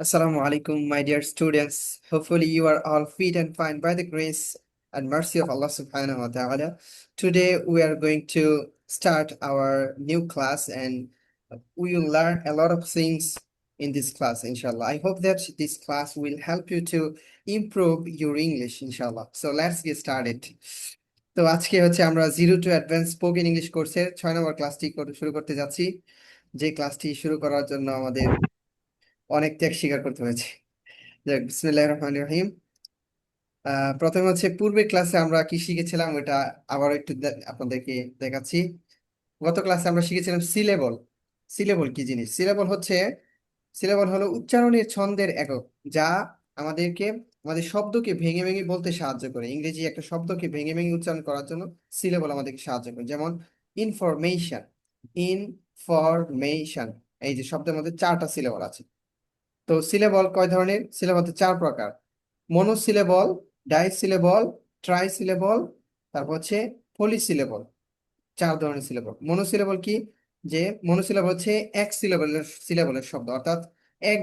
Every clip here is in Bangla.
Assalamu alaikum, my dear students. Hopefully, you are all fit and fine by the grace and mercy of Allah subhanahu wa ta'ala. Today, we are going to start our new class and we will learn a lot of things in this class, inshallah. I hope that this class will help you to improve your English, inshallah. So, let's get started. তো আজকে হচ্ছে আমরা zero to advance spoken English কোর্সের 6 নম্বর ক্লাসটি শুরু করতে যাচ্ছি। যে ক্লাসটি শুরু করার জন্য আমাদের অনেক ত্যাগ স্বীকার করতে হয়েছে। যাক, বিসমিল্লাহির রহমানির রহিম। প্রথমে হচ্ছে পূর্বে ক্লাসে আমরা কি শিখেছিলাম ওটা আবার একটু আপনাদেরকে দেখাচ্ছি। গত ক্লাসে আমরা শিখেছিলাম সিলেবল। সিলেবল কি জিনিস? সিলেবল হলো উচ্চারণের ছন্দের একক, যা আমাদেরকে আমাদের শব্দকে ভেঙে ভেঙে বলতে সাহায্য করে। ইংরেজি একটা শব্দকে ভেঙে ভেঙে উচ্চারণ করার জন্য সিলেবল আমাদেরকে সাহায্য করে। যেমন ইনফরমেশন, ইনফরমেশন, এই যে শব্দের মধ্যে 4টা সিলেবল আছে। তো সিলেবল কয় ধরনের? সিলেবল তো 4 প্রকার: মনোসিলেবল, ডাইসিলেবল, ট্রাইসিলেবল, তারপর হচ্ছে পলিসিলেবল। 4 ধরনের সিলেবল। মনোসিলেবল কি? যে মনোসিলেবল হচ্ছে এক সিলেবলের শব্দ, অর্থাৎ এক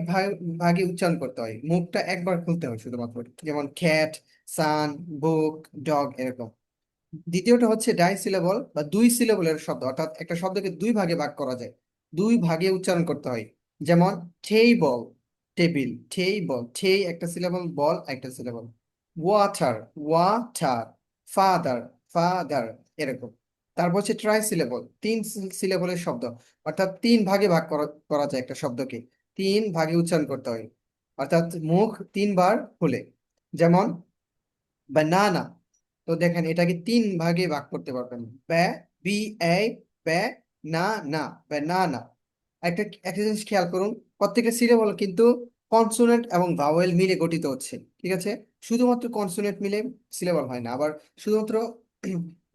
ভাগে উচ্চারণ করতে হয়, মুখটা একবার খুলতে হয় শুধুমাত্র, যেমন ক্যাট, সান, বুক, ডগ, এরকম। দ্বিতীয়টা হচ্ছে ডাই সিলেবল বা 2 সিলেবলের শব্দ, অর্থাৎ একটা শব্দকে 2 ভাগে ভাগ করা যায়, 2 ভাগে উচ্চারণ করতে হয়। যেমন টেবল, টেবিল, টেবল, টে একটা সিলেবল, বল একটা syllable. Water, water, father, father, এরকম। তারপর হচ্ছে ট্রাই সিলেবল, 3 সিলেবলের শব্দ, অর্থাৎ 3 ভাগে ভাগ করা যায় একটা শব্দকে, 3 ভাগে উচ্চারণ করতে হয়, অর্থাৎ মুখ 3 বার খুলে। যেমন বানানা, তো দেখেন এটাকে 3 ভাগে ভাগ করতে পারবেন। ব্যা, বি, এ, ব্যা, না, না, বানানা। একটা জিনিস খেয়াল করুন, প্রত্যেকটা সিলেবল কিন্তু কনসোনেন্ট এবং ভাওয়েল মিলে গঠিত হচ্ছে, ঠিক আছে? শুধুমাত্র কনসোনেন্ট মিলে সিলেবল হয় না, আবার শুধুমাত্র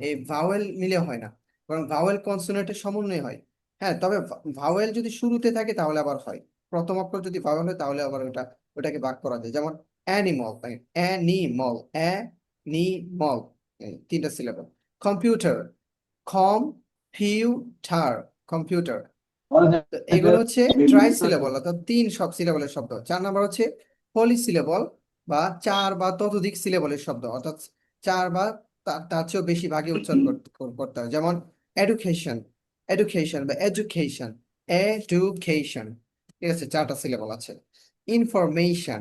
এই ভাওয়েল মিলে হয় না, কারণ ভাওয়েল কনসোনেন্টের সমন্বয় হয়। হ্যাঁ, তবে ভাওয়েল যদি শুরুতে থাকে তাহলে আবার হয়। প্রথম অক্ষর যদি ভাওয়েল হয় তাহলে আবার ওটাকে ভাগ করা যায়। যেমন অ্যানিমল, অ্যানিমল, অ্যানিমল, 3টা সিলেবল। Computer, computer, computer. তো এগুলো হচ্ছে ট্রাই সিলেবল, অর্থাৎ 3 সিলেবলের শব্দ। 4 নম্বর হচ্ছে পলিসিলেবল বা 4 বা ততোধিক সিলেবলের শব্দ, অর্থাৎ 4 বা তার চেয়েও বেশি ভাগে উচ্চারণ করতে হয়। যেমন এডুকেশন, এডুকেশন বা এডুকেশন, এডুকেশন, ঠিক আছে? 4টা সিলেবল আছে। ইনফরমেশন,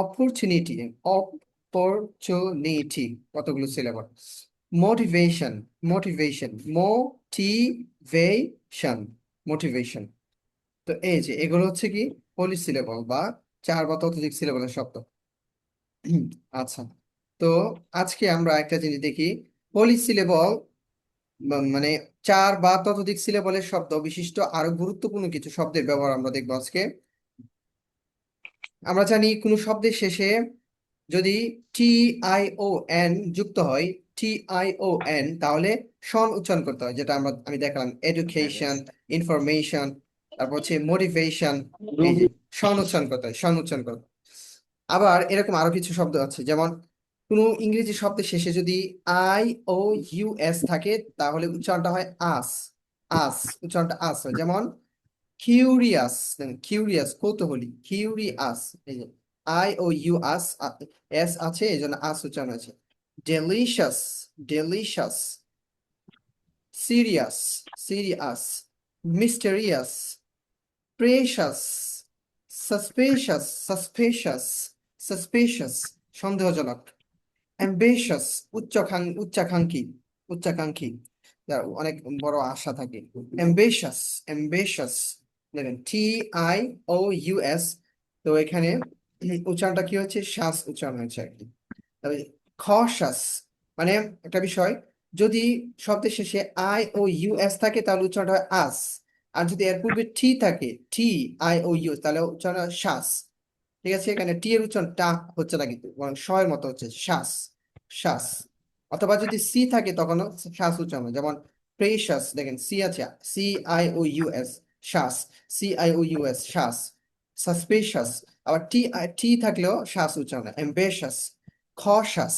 অপরচুনিটি, অপরচুনিটি, কতগুলো syllable. Motivation, motivation, motivation, motivation. তো এই যে এগুলো হচ্ছে কি পলিসিলেবল বা 4 বা ততোধিক সিলেবলের শব্দ। আচ্ছা, তো আজকে আমরা একটা জিনিস দেখি। পলিসিলেবল মানে 4 বা ততোধিক সিলেবলের শব্দ বিশিষ্ট আরো গুরুত্বপূর্ণ কিছু শব্দের ব্যবহার আমরা দেখবো আজকে। আমরা জানি কোনো শব্দের শেষে যদি টি আই ও এন যুক্ত হয়, টি আই ও এন, তাহলে শন উচ্চারণ করতে হয়, যেটা আমি দেখলাম এডুকেশন, ইনফরমেশন, তারপর হচ্ছে মোটিভেশন, এই যে শন উচ্চারণ করতে হয়, শন উচ্চারণ করতে হয়। আবার এরকম আরো কিছু শব্দ আছে, যেমন কোনো ইংরেজি শব্দের শেষে যদি আই ও ইউ এস থাকে তাহলে উচ্চারণটা হয় আস, আস, উচ্চারণটা আস হয়। যেমন কিউরিয়াস, কিউরিয়াস কৌতূহলী, কিউরিয়াস, এই যে I O U us, S আছে এই জন্য আস উচ্চারণ আছে। Delicious, delicious, serious, serious, mysterious, precious, suspicious, suspicious, suspicious, সন্দেহজনক। অ্যাম্বিশাস, উচ্চাকাঙ্ক্ষী, উচ্চাকাঙ্ক্ষী, যার অনেক বড় আশা থাকে। অ্যাম্বিশাস, অ্যাম্বিশাস, দেখেন T I O U S, তো এখানে উচ্চারণটা কি হচ্ছে? শ্বাস উচ্চারণ হয়েছে আর কি। তবে খসাস, মানে একটা বিষয়, যদি শব্দের শেষে আই ও ইউ এস থাকে তাহলে উচ্চারণটা হয় আস, আর যদি এর পূর্বে টি থাকে, টি আই ও ইউ, তাহলে উচ্চারণ হয় শ্বাস, ঠিক আছে? এখানে টি এর উচ্চারণ টা হচ্ছে না কিন্তু, বরং শ এর মতো হচ্ছে, শ্বাস, শ্বাস। অথবা যদি সি থাকে তখনও শ্বাস উচ্চারণ হয়। যেমন প্রেশাস, দেখেন সি আছে, C I O U S, শ্বাস, C I O U S, শ্বাস। সাসপিশাস, আবার টি থাকলেও শ্বাস উচ্চারণ হয়। এম্বেশাস, খসাস,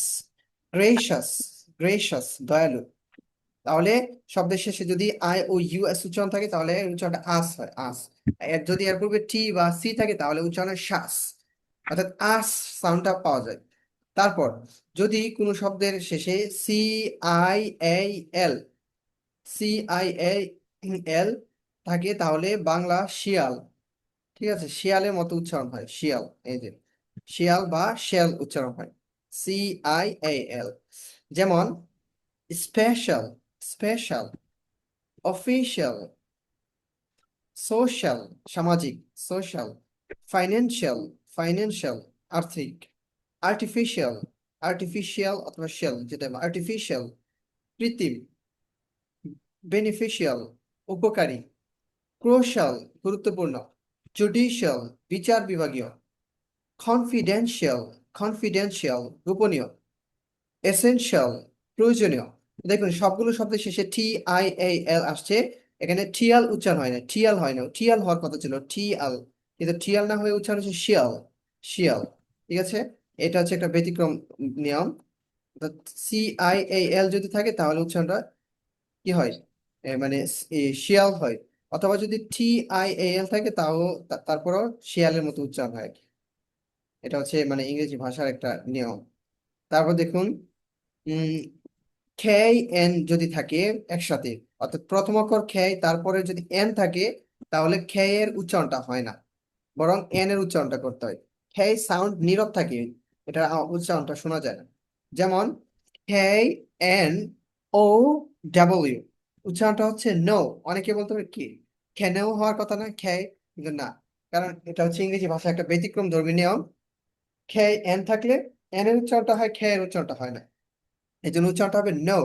গ্রেশাস, গ্রেশাস, দয়ালু। তাহলে শব্দের শেষে যদি আই ও ইউ এস উচ্চারণ থাকে তাহলে এর উচ্চারণটা আস হয়, আস। এর যদি এর পূর্বে টি বা সি থাকে তাহলে উচ্চারণ হয় শ্বাস, অর্থাৎ আস সাউন্ডটা পাওয়া যায়। তারপর যদি কোনো শব্দের শেষে C I A L, C I L থাকে তাহলে বাংলা শিয়াল, ঠিক আছে, শিয়ালের মতো উচ্চারণ হয়, শিয়াল, এই যে শিয়াল বা শেল উচ্চারণ হয়, সি আই এল। যেমন স্পেশাল, স্পেশাল, অফিসিয়াল, সোশ্যাল সামাজিক, সোশ্যাল, ফাইন্যান্সিয়াল, ফাইন্যান্সিয়াল আর্থিক, আর্টিফিশিয়াল, আর্টিফিশিয়াল অথবা শেল যেটা আর্টিফিশিয়াল, কৃত্রিম, বেনিফিশিয়াল উপকারী, ক্রুশাল গুরুত্বপূর্ণ, জুডিশিয়াল বিচার বিভাগীয়, কনফিডেন্সিয়াল, কনফিডেন্সিয়াল গোপনীয়, এসেনশিয়াল প্রয়োজনীয়। দেখুন সবগুলো শব্দের শেষে টি আই এল আসছে, এখানে টিয়াল উচ্চারণ হয় না, টিয়াল হয় না, টিয়াল হওয়ার কথা ছিল টিয়াল, কিন্তু টিয়াল না হয়ে উচ্চারণ হচ্ছে শিয়াল, শিয়াল, ঠিক আছে। এটা হচ্ছে একটা ব্যতিক্রম নিয়ম, সি আই এল যদি থাকে তাহলে উচ্চারণটা কি হয়, মানে শিয়াল হয়, অথবা যদি টি আই এল থাকে তাও তারপরও শিয়ালের মতো উচ্চারণ হয় আর কি। এটা হচ্ছে মানে ইংরেজি ভাষার একটা নিয়ম। তারপর দেখুন উম খেই এন যদি থাকে একসাথে, অর্থাৎ প্রথম অক্ষর খেই তারপরে যদি এন থাকে তাহলে খেয়ের উচ্চারণটা হয় না, বরং এন এর উচ্চারণটা করতে হয়। খেই সাউন্ড নীরব থাকে, এটা উচ্চারণটা শোনা যায় না। যেমন খেই এন ও ডাব্লিউ, উচ্চারণটা হচ্ছে নো। অনেকে বলতে পারে কি খেনেও হওয়ার কথা না খেই, কিন্তু না, কারণ এটা হচ্ছে ইংরেজি ভাষা একটা ব্যতিক্রম ধর্মী নিয়ম। খেই এন থাকলে এন এর উচ্চারণটা হয়, খেয়ের উচ্চারণটা হয় না, এই জন্য উচ্চারণটা হবে নো,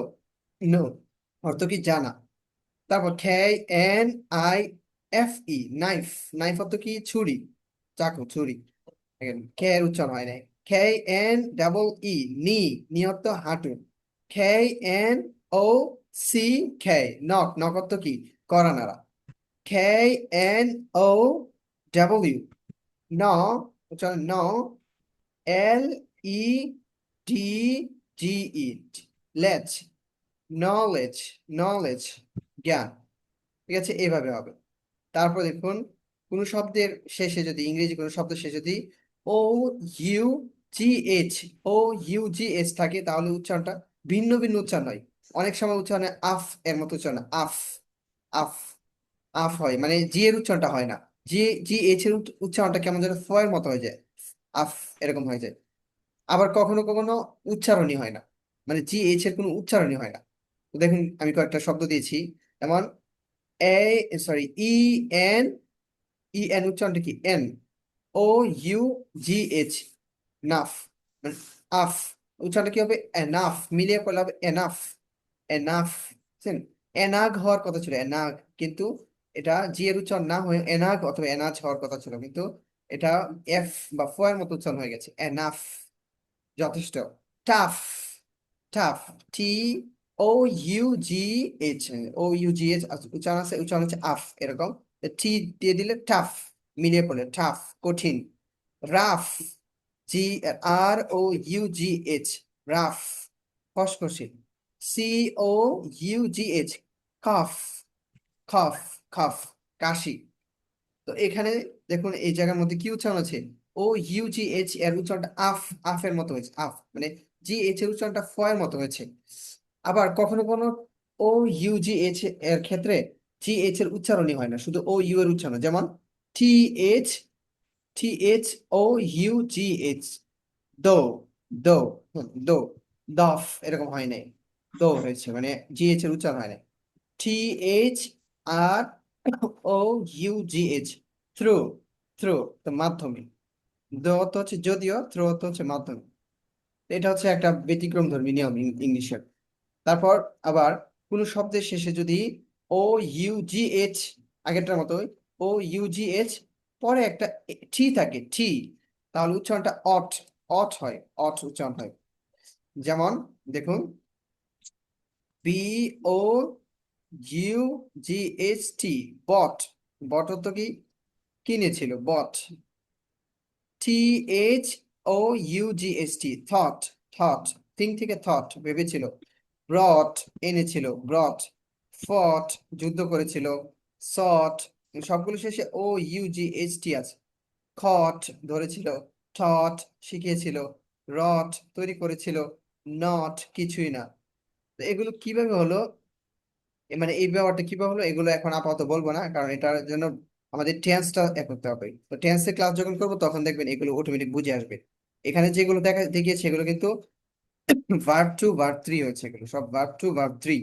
নো, অর্থ কি জানা। তারপর K N I F E knife, knife অর্থ কি ছুরি, চাকু, ছুরি, খে এর উচ্চারণ হয় নাই। খেই এন ডাবল ই নি, নি অর্থ হাঁটু। K N O C K knock, knock অর্থ কি করা নাড়া। খেই এন ও ডাব্লিউ ন, উচ্চারণ ন, এল ই ডি জি ই লেজ, নলেজ, নলেজ জ্ঞান, ঠিক আছে, এইভাবে হবে। তারপর দেখুন কোন শব্দের শেষে যদি ইংরেজি কোন শব্দের শেষে যদি ও U G H, O U G H থাকে তাহলে উচ্চারণটা ভিন্ন ভিন্ন উচ্চারণ হয়। অনেক সময় উচ্চারণে আফ এর মতো উচ্চারণ, আফ, আফ, আফ হয়, মানে জি এর উচ্চারণটা হয় না, জি জি এইচ এর উচ্চারণটা কেমন যেন ফ এর মতো হয়ে যায়, আফ এরকম হয়ে যায়। আবার কখনো কখনো উচ্চারণই হয় না, মানে জি এইচ এর কোনো উচ্চারণই হয় না। তো দেখুন আমি কয়েকটা শব্দ দিয়েছি, যেমন A, sorry, E N, E N উচ্চারণটা কি en, O U G H নাফ, মানে আফ, উচ্চারণটা কি হবে এনাফ, মিলিয়ে পড়লে হবে এনাফ, এনাফ, বুঝছেন? এনাগ হওয়ার কথা ছিল এনাগ, কিন্তু এটা জি এর উচ্চারণ না হয়ে এনাগ অথবা এনাজ হওয়ার কথা ছিল, কিন্তু এটা এফ বা ফ এর মতো উচ্চারণ হয়ে গেছে, এনাফ, যথেষ্ট। টাফ, টাফ, টি ও U G H, O U G H উচ্চারণ আছে, উচ্চারণ হচ্ছে আফ এরকম, টি দিয়ে দিলে টাফ, মিলিয়ে পড়লে টাফ, কঠিন। রাফ, জি আর O U G H, rough, খসখসে। সি ও ইউ জি এইচ, কফ, কফ, কফ, কাশি। তো এখানে দেখুন এই জায়গার মধ্যে কি উচ্চারণ আছে, ও ইউ জি এইচ এর উচ্চারণটা আফ, আফের মতো হয়েছে, আফ, মানে জি এইচ এর উচ্চারণটা ফ এর মতো হয়েছে। আবার কখনো কখনো ও ইউ জি এইচ এর ক্ষেত্রে জি এইচ এর উচ্চারণই হয় না, শুধু ও ইউ এর উচ্চারণ, যেমন T H, T H O U G H, though, though, দো, দফ এরকম হয় নাই, দো হয়েছে, মানে জি এইচ এর উচ্চারণ হয় নাই। T H R O U G H, through, through, তো মাধ্যমে, দো তো হচ্ছে যদিও, থ্রু তো হচ্ছে মাধ্যমে। এটা হচ্ছে একটা ব্যতিক্রম ধর্মী নিয়ম ইংলিশের। তারপর আবার কোন শব্দের শেষে যদি ও ইউ জি এইচ, আগেরটার মতোই ও ইউ জি এইচ, পরে একটা টি থাকে টি, তাহলে উচ্চারণটা অট, অট হয়, অট উচ্চারণ হয়। যেমন দেখুন B O U G H T, bought, bought অর্থ কি কিনেছিল, bought. T H O U G H T, thought, thought, think থেকে থট ভেবেছিল। ব্রট এনেছিল, ব্রট। ফট যুদ্ধ করেছিল, সট। সবগুলো শেষে ও ইউ জি এইচ টি আছে। খট ধরেছিল, ঠট শিখিয়েছিল, রট তৈরি করেছিল, নট কিছুই না। তো এগুলো কিভাবে হলো, মানে এই ব্যাপারটা কিভাবে হলো এগুলো এখন আপাতত বলবো না, কারণ এটার জন্য আমাদের টেন্সটা করতে হবে। তো টেন্সের ক্লাস যখন করবো তখন দেখবেন এগুলো অটোমেটিক বুঝে আসবে। এখানে যেগুলো দেখিয়েছে এগুলো কিন্তু ভার্ব টু ভার্ব থ্রি হচ্ছে, এগুলো সব verb two verb three.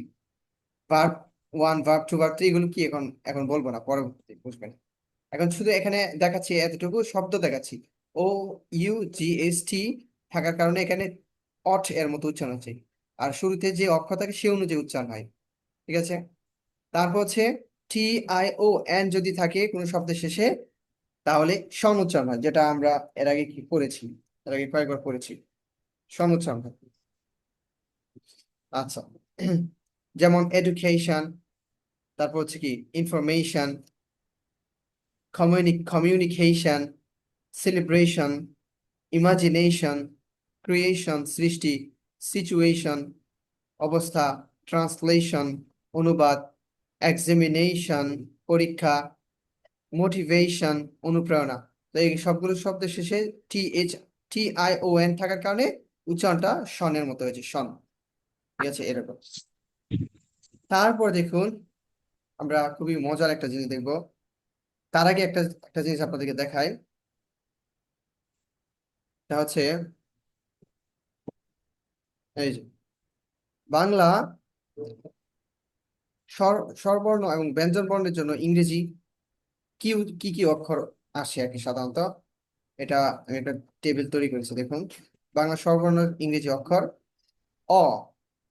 Verb one, verb two, verb three এগুলো কি এখন এখন বলবো না, পরবর্তী বুঝবেন। এখন শুধু এখানে দেখাচ্ছি এতটুকু শব্দ দেখাচ্ছি। ও ইউ জি এস টি থাকার কারণে এখানে অট এর মতো উচ্চারণ হচ্ছে, আর শুরুতে যে অক্ষর থাকে সে অনুযায়ী উচ্চারণ হয়। ঠিক আছে। তারপর হচ্ছে টি আই ও এন যদি থাকে কোনো শব্দের শেষে, তাহলে সম উচ্চারণ হয়, যেটা আমরা এর আগে কি করেছি, এর আগে কয়েকবার পড়েছি, সম উচ্চারণ হয়। আচ্ছা। যেমন এডুকেশন, তারপর হচ্ছে কি information, communication, celebration, imagination, creation সৃষ্টি, সিচুয়েশন অবস্থা, ট্রান্সলেশন অনুবাদ, এক্সামিনেশন পরীক্ষা, মোটিভেশন অনুপ্রেরণা। তো এই সবগুলো শব্দের শেষে টি আই ও এন থাকার কারণে উচ্চারণটা শনের মতো হয়েছে, শন। ঠিক আছে, এরকম। তারপর দেখুন, আমরা খুবই মজার একটা জিনিস দেখবো। তার আগে একটা একটা জিনিস আপনাদেরকে দেখাই। তা হচ্ছে এই যে বাংলা স্বরবর্ণ এবং ব্যঞ্জন বর্ণের জন্য ইংরেজি কি কি কি অক্ষর আসে আর কি সাধারণত। এটা আমি একটা টেবিল তৈরি করেছি, দেখুন। বাংলা স্বরবর্ণের ইংরেজি অক্ষর অ,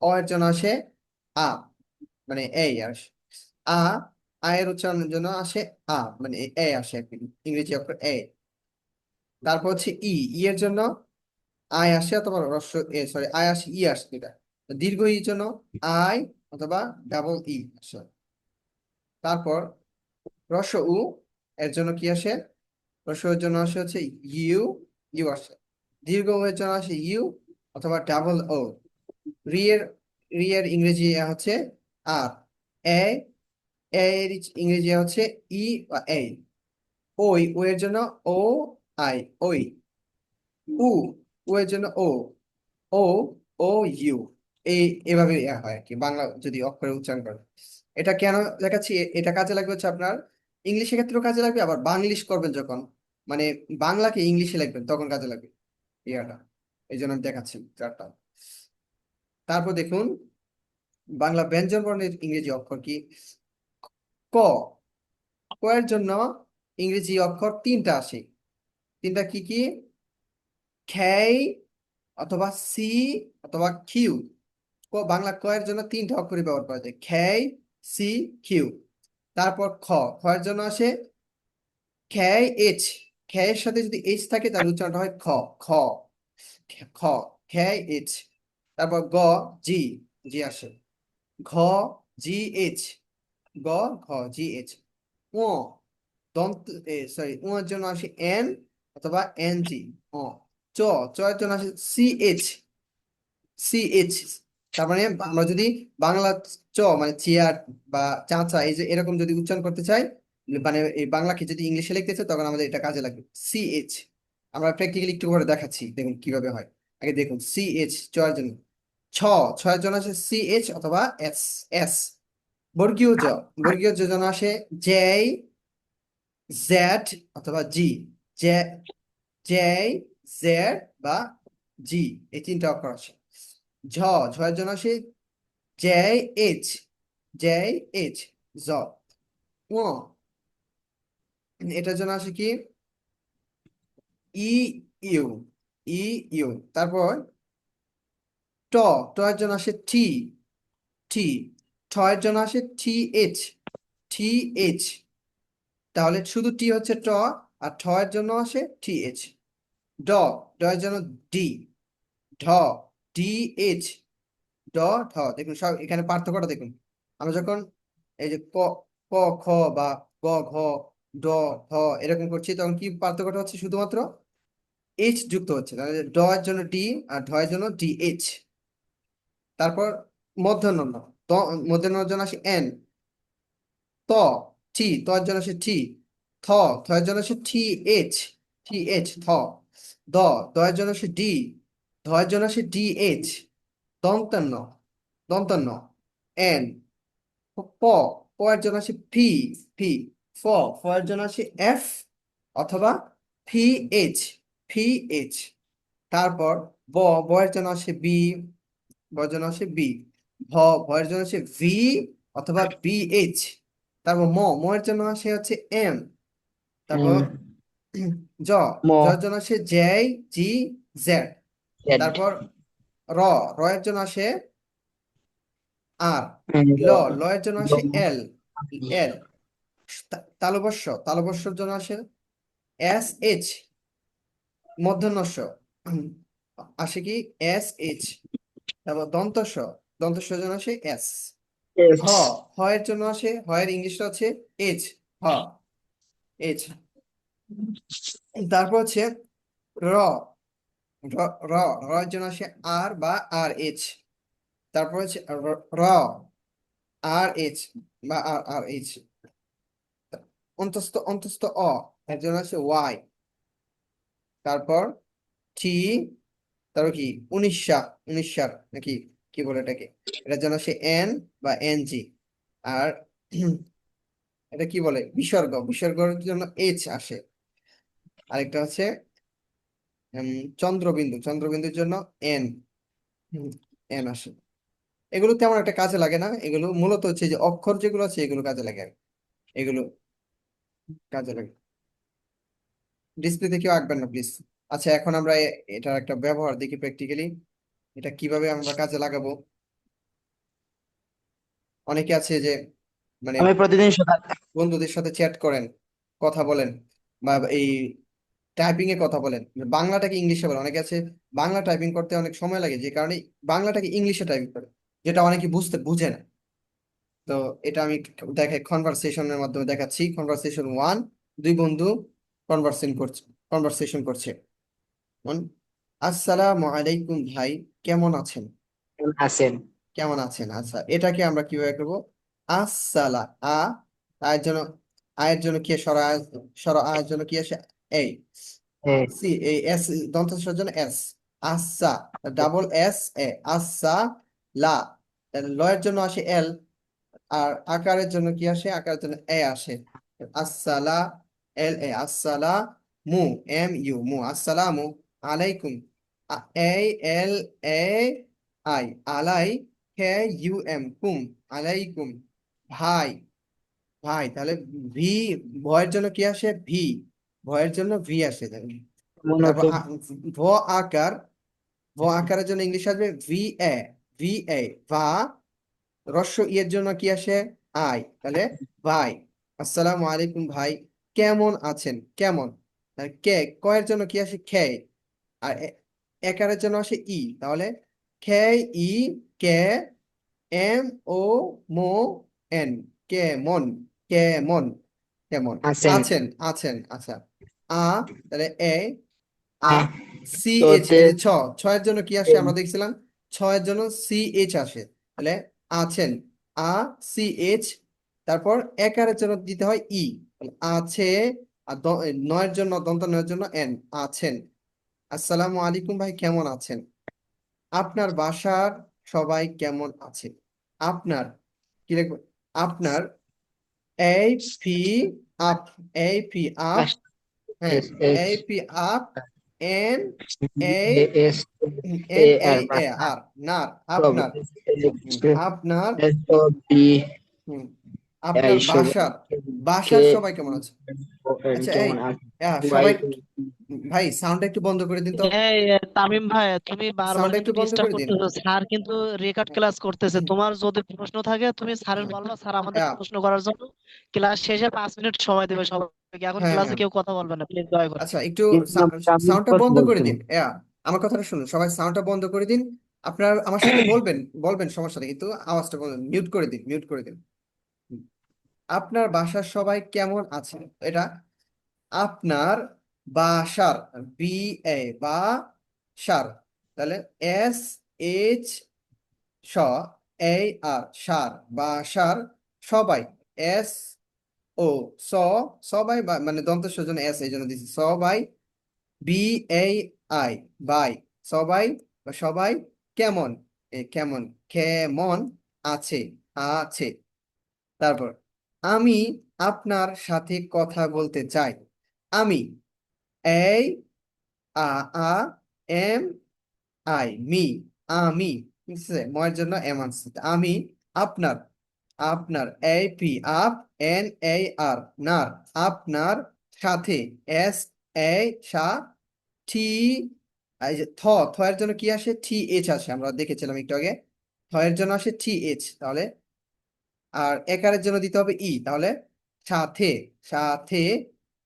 অ এর জন্য আসে আ, মানে এই আসে আ। আয়ের উচ্চারণের জন্য আসে আ, মানে এ আসে আর কি, ইংরেজি অক্ষর এ। তারপর হচ্ছে ই, ই এর জন্য আয় আসে অথবা রস্য এ, সরি আয় আসে ই আসে এটা। দীর্ঘ ইর জন্য আই অথবা ডাবল ই আসে। তারপর রস্য উ এর জন্য কি আসে, রস্য এর জন্য আসে হচ্ছে ইউ, ইউ আসে। দীর্ঘ উ এর জন্য আসে ইউ অথবা ডাবল ও। রি এর, রি এর ইংরেজি হচ্ছে আর। এ, এর ইংরেজি হচ্ছে ই বা এ। ওই, ও এর জন্য ও আই, ওই। উ, উ এর জন্য ও, ও, ও ইউ। এই এভাবে হয় আর কি বাংলা যদি অক্ষরে উচ্চারণ করে। এটা কেন দেখাচ্ছি, এটা কাজে লাগবে হচ্ছে আপনার ইংলিশের ক্ষেত্রেও কাজে লাগবে, আবার বাংলিশ করবেন যখন, মানে বাংলাকে ইংলিশে লিখবেন তখন কাজে লাগবে ইয়াটা। এই জন্য আমি দেখাচ্ছি চারটা। তারপর দেখুন, বাংলা ব্যঞ্জন বর্ণের ইংরেজি অক্ষর কি। ক, ক এর জন্য ইংরেজি অক্ষর তিনটা আসে। তিনটা কি কি, খেই অথবা সি অথবা কিউ। বাংলা ক এর জন্য তিনটা অক্ষরই ব্যবহার করা যায়, খেই, সি, কিউ। তারপর খ, খ এর জন্য আসে খেই এইচ। খেয়ের সাথে যদি এইচ থাকে তাহলে উচ্চারণটা হয় খ, খ, খ, খেই এইচ। তারপর গ, জি, জি আসে। ঘ, জি এইচ, গ, ঘ, জি এইচ। ও, দন্ত, সরি ও এর জন্য আসে এন অথবা এন জি, ও। চ, চ এর জন্য আসে সি এইচ, সি এইচ। তার মানে আমরা যদি বাংলা চ মানে চেয়ার বা চাচা এই যে এরকম যদি উচ্চারণ করতে চাই, মানে এই বাংলাকে যদি ইংলিশে লিখতে চাই তখন আমাদের এটা কাজে লাগবে সি এইচ। আমরা প্র্যাকটিক্যালি একটু করে দেখাচ্ছি, দেখুন কিভাবে হয়। আগে দেখুন সি এইচ চ এর জন্য, ছ, ছ এর জন্য আসে সি এইচ অথবা এস, এস। বর্গীয় জ, বর্গীয় জ জন্য আসে জে, জেড অথবা জি, জে, জে, জেড বা জি, এই তিনটা অক্ষর আছে। ঝ, ঝ এর জন্য আসে জে এইচ, জে এইচ, জ। ও, এটার জন্য আসে কি ই, ইউ, ই, ইউ। তারপর ট, ট এর জন্য আসে টি, টি। ঠ এর জন্য আসে টি এইচ, টি এইচ। তাহলে শুধু টি হচ্ছে ট, আর ঠ এর জন্য আসে টি এইচ। ড, ড এর জন্য ডি, ঢ, ডি এইচ, ড, ঢ। দেখুন সব এখানে পার্থক্যটা দেখুন। আমরা যখন এই যে ক, ক, খ বা গ, ঘ, ড, ঢ এরকম করছি তখন কি পার্থক্যটা হচ্ছে, শুধুমাত্র এইচ যুক্ত হচ্ছে, তাহলে ড এর জন্য ডি আর ঢ এর জন্য ডি এইচ। তারপর মধ্যাহ্ন ন, ত মধ্যাহ্নের জন্য আসে এন। ত, টি, তর জন্য আসে টি। থ, থয়ের জন্য আসে টি এইচ, টি এইচ থ। দ, দয়ের জন্য আসে ডি, ধয়ের জন্য আসে ডি এইচ। দন্তান্ন, দন্তান্ন এন। প, প এর জন্য আসে পি, পি। ফ, ফ এর জন্য আসে এফ অথবা পি এইচ, পি এইচ। তারপর ব, ব এর জন্য আসে বি, ব এর জন্য আসে বি। ভ, ভ এর জন্য আসে ভি অথবা বি এইচ। তারপর ম, ম এর জন্য আসে হচ্ছে এম। তারপর এম, জ, ম, জ এর জন্য আসে জে, জি, জেড। জেড, তারপর র, র এর জন্য আসে আর। এম, ল, ল এর জন্য আসে ল, এল, এল। তালবস্য, তালবস্যর জন্য আসে এস এইচ। মূর্ধন্য ষ আসে কি এস এইচ। তারপর দন্তস্ব, দন্তস্বর জন্য আসে এস। হ, এস, হ এর জন্য আসে, হ এর ইংলিশটা হচ্ছে এইচ, হ, এইচ। তারপর হচ্ছে র, র, র, র এর জন্য আসে আর বা আর এইচ। তারপর হচ্ছে র, আর এইচ বা আর আর এইচ। অন্তস্থ, অন্তস্থ অ এর জন্য আছে ওয়াই। তারপর টি, তারপর কি উনিশা, উনিশার নাকি কি বলে এটাকে, এটার জন্য সে এন বা এন জি। আর এটা কি বলে বিসর্গ, বিসর্গের জন্য এইচ আসে। আরেকটা হচ্ছে উম, চন্দ্রবিন্দু, চন্দ্রবিন্দুর জন্য এন, এন আসে। এগুলো তেমন একটা কাজে লাগে না, এগুলো মূলত হচ্ছে যে অক্ষর যেগুলো আছে এগুলো কাজে লাগে আর কি। এগুলো কাজে লাগে। ডিসপ্লেতে কেউ আঁকবেন না প্লিজ। আচ্ছা, এখন আমরা এটার একটা ব্যবহার দেখি প্র্যাকটিক্যালি, এটা কিভাবে আমরা কাজে লাগাবো। অনেকে আছে যে মানে আমি প্রতিদিন সকাল বন্ধুদের সাথে চ্যাট করেন, কথা বলেন, বা এই টাইপিং এ কথা বলেন, বাংলাটাকে ইংলিশে বলেন। অনেকে আছে বাংলা টাইপিং করতে অনেক সময় লাগে, যে কারণে বাংলাটাকে ইংলিশে টাইপিং করে, যেটা অনেকে বুঝে না। তো এটা আমি দেখাই কনভারসেশনের মাধ্যমে দেখাচ্ছি। কনভারসেশন ওয়ান, দুই বন্ধু কনভারসেশন করছে। বল, আসসালামু আলাইকুম ভাই, কেমন আছেন? আছেন, কেমন আছেন, আচ্ছা এটাকে আমরা কিভাবে করবো? আসসালা, আয়ের জন্য, আয়ের জন্য কি সরা, সরা আয়ের জন্য কি আসে এই, এ, সি এই এস, দন্ত সর জন্য এস। আচ্ছা, ডাবল এস এ, আচ্ছা লা। লয়ের জন্য আসে এল। আর আকারের জন্য কি আসে, আকারের জন্য এ আসে। আসসালা, এল এ, আসসালা মু, এম ইউ, মু, আসসালামু আলাইকুম, এ এল এ আই, আলাই, কে ইউ এম, কুম, আলাইকুম। ভাই, ভাই তাহলে ভি, ভয়ের জন্য কি আসে ভি, ভয়ের জন্য ভি আসে। তারপর মনোযোগ, ভ আকার, ভ আকারের জন্য ইংলিশ আসবে ভি এ, ভি এ, ভা। রস্য ইয়ের জন্য কি আসে আই, তাহলে ভাই। আসসালামু আলাইকুম ভাই, কেমন আছেন, কেমন। আর কে, কয়ের জন্য কি আসে খে। আর একারের জন্য আসে ই, তাহলে খে, ই, কে, এম ও, মো, এন, কেমন, কেমন, কেমন আছেন, আছেন, আছেন, আচ্ছা। আ, তাহলে এ, আ, হ্যাঁ, সি এইচ, তোতে, এই যে ছয়ের জন্য কি আসে আমরা দেখছিলাম, ছয়ের জন্য সি এইচ আসে, তাহলে আছেন, আ, সি এইচ। তারপর একারের জন্য দিতে হয় ই, তাহলে আছে। আর নয়ের জন্য, দন্ত নয়ের জন্য এন, আছেন। আসসালামু আলাইকুম ভাই, কেমন আছেন? আপনার বাসার সবাই কেমন আছে? আপনার কি লিখবো, আপনার, এই পি, আপ, এই পি আপ, এস, হ্যাঁ, এস, এই পি আপ, এন, এই, এস, এ এন এই আর এ বাসা, আর, নার, সব, আপনার। আপনার, এস ও বি, হুম, এই আপনার সবাই, বাসার, কে, বাসার সবাই কেমন আছে? আচ্ছা এই, কেমন আছে, সবাই ওয়াই, ভাই সাউন্ডটা একটু বন্ধ করে দিন তো, এই তামিম ভাই, তুমি বারবার সাউন্ডটা কিন্তু একটু বন্ধ ডিস্টার্ব করে দিন। করতেছো। স্যার কিন্তু রেকর্ড ক্লাস করতেছে। তোমার যদি প্রশ্ন থাকে তুমি স্যারের বলবা, স্যার আমাদের হ্যাঁ, প্রশ্ন করার জন্য ক্লাস শেষে 5 মিনিট সময় দেবে সবাইকে। এখন হ্যাঁ, ক্লাসে হ্যাঁ, কেউ কথা বলবে না, প্লিজ দয়া করে। আচ্ছা একটু তামিম সাউন্ডটা কথা বন্ধ করে বলছিল, দিন। আমার কথাটা শুনুন, সবাই সাউন্ডটা বন্ধ করে দিন। আপনার আমার সাথে বলবেন, বলবেন সমস্যা নেই, কিন্তু আওয়াজটা মিউট করে দিন, মিউট করে দিন। হুম। আপনার বাসার সবাই কেমন আছে, এটা আপনার বাসার, বি এ বা সার, তাহলে এস এইচ স, এই আর সার বা সার সবাই এস ও স সবাই মানে দন্ত সজন এস এই জন্য দিচ্ছি সবাই বি এই আই বাই সবাই বা সবাই কেমন কেমন কেমন আছে আছে তারপর আমি আপনার সাথে কথা বলতে চাই আমি এই আ আ এম আই মি আমি ঠিক আছে ময়ের জন্য এম আনছি আমি আপনার আপনার এই পি আপ এন এই আর নার আপনার সাথে এস এই সা টি এই যে থ এর জন্য কি আসে টি এইচ আসে আমরা দেখেছিলাম একটু আগে থ এর জন্য আসে টি এইচ তাহলে আর একারের জন্য দিতে হবে ই তাহলে সাথে সাথে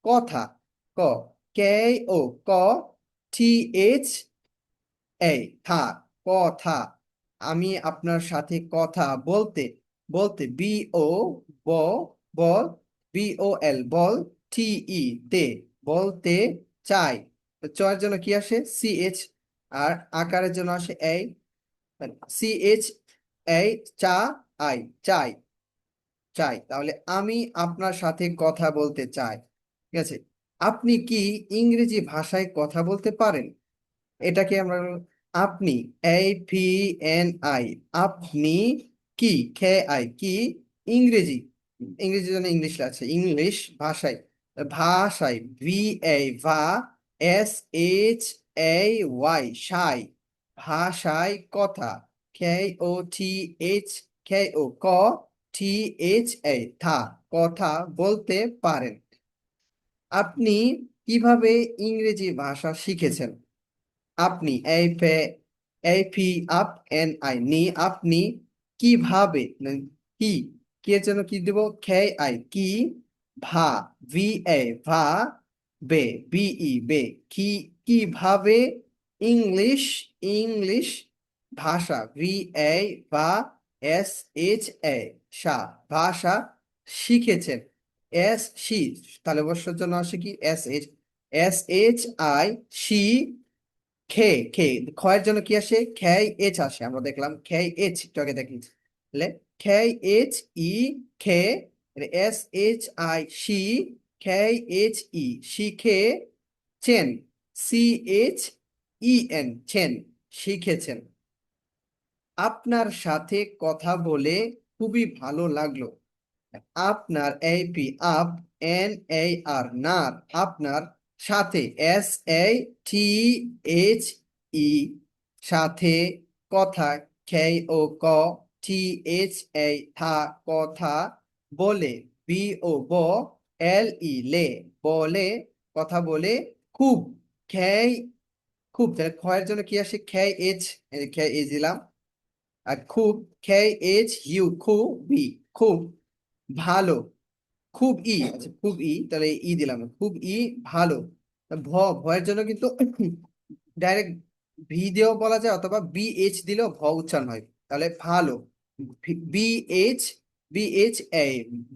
কথা ক কে ও ক টি এইচ এই থা কথা আমি আপনার সাথে কথা বলতে বলতে বি ও ব বল বি ও এল বল টি ই তে বলতে চাই তো চয়ের জন্য কি আসে সি এইচ আর আকারের জন্য আসে এই সি এইচ এই চা আই চাই চাই তাহলে আমি আপনার সাথে কথা বলতে চাই ঠিক আছে আপনি কি ইংরেজি ভাষায় কথা বলতে পারেন এটাকে আমরা আপনি এই পি এন আই আপনি কি খে আই কি ইংরেজি ইংরেজি জন্য ইংলিশ আছে ইংলিশ ভাষায় ভাষায় ভি এ ভা এস এইচ এ ওয়াই সাই ভাষায় কথা কে ও টি এইচ কে ও ক টি এইচ এ থা কথা বলতে পারেন আপনি কিভাবে ইংরেজি ভাষা শিখেছেন আপনি এই পি আপ এন আই নি আপনি কিভাবে কি কি এর জন্য কি দেব খে আই কি ভা ভি এ ভা বে বি ই বে কি কিভাবে ইংলিশ ইংলিশ ভাষা ভি এ ভা এস এইচ এ সা ভাষা শিখেছেন এস সি তাহলে অবশ্যই জন্য আসে কি এস এইচ আই সি খে খে খয়ের জন্য কি আসে খেই এইচ আসে আমরা দেখলাম খেই এইচ একটু আগে দেখি তাহলে খেই এইচ ই খে S H I C K H E শিখে চেন সি এইচ ই এন চেন শিখেছেন আপনার সাথে কথা বলে খুবই ভালো লাগলো আপনার এই পি আপ এন এ আর নার আপনার সাথে S A T H E সাথে কথা কে ও ক টি এইচ এ থা কথা বলে বি ও ব এল ই লে বলে কথা বলে খুব খেই খুব তাহলে খয়ের জন্য কি আসে খে এইচ খে এইচ দিলাম আর খুব খে এইচ ইউ খুবই খুব ভালো খুব ই আচ্ছা খুব ই তাহলে ই দিলাম খুব ই ভালো তা ভয়ের জন্য কিন্তু ডাইরেক্ট ভি দিয়েও বলা যায় অথবা বি এইচ দিলেও উচ্চারণ হয় তাহলে ভালো B H B H A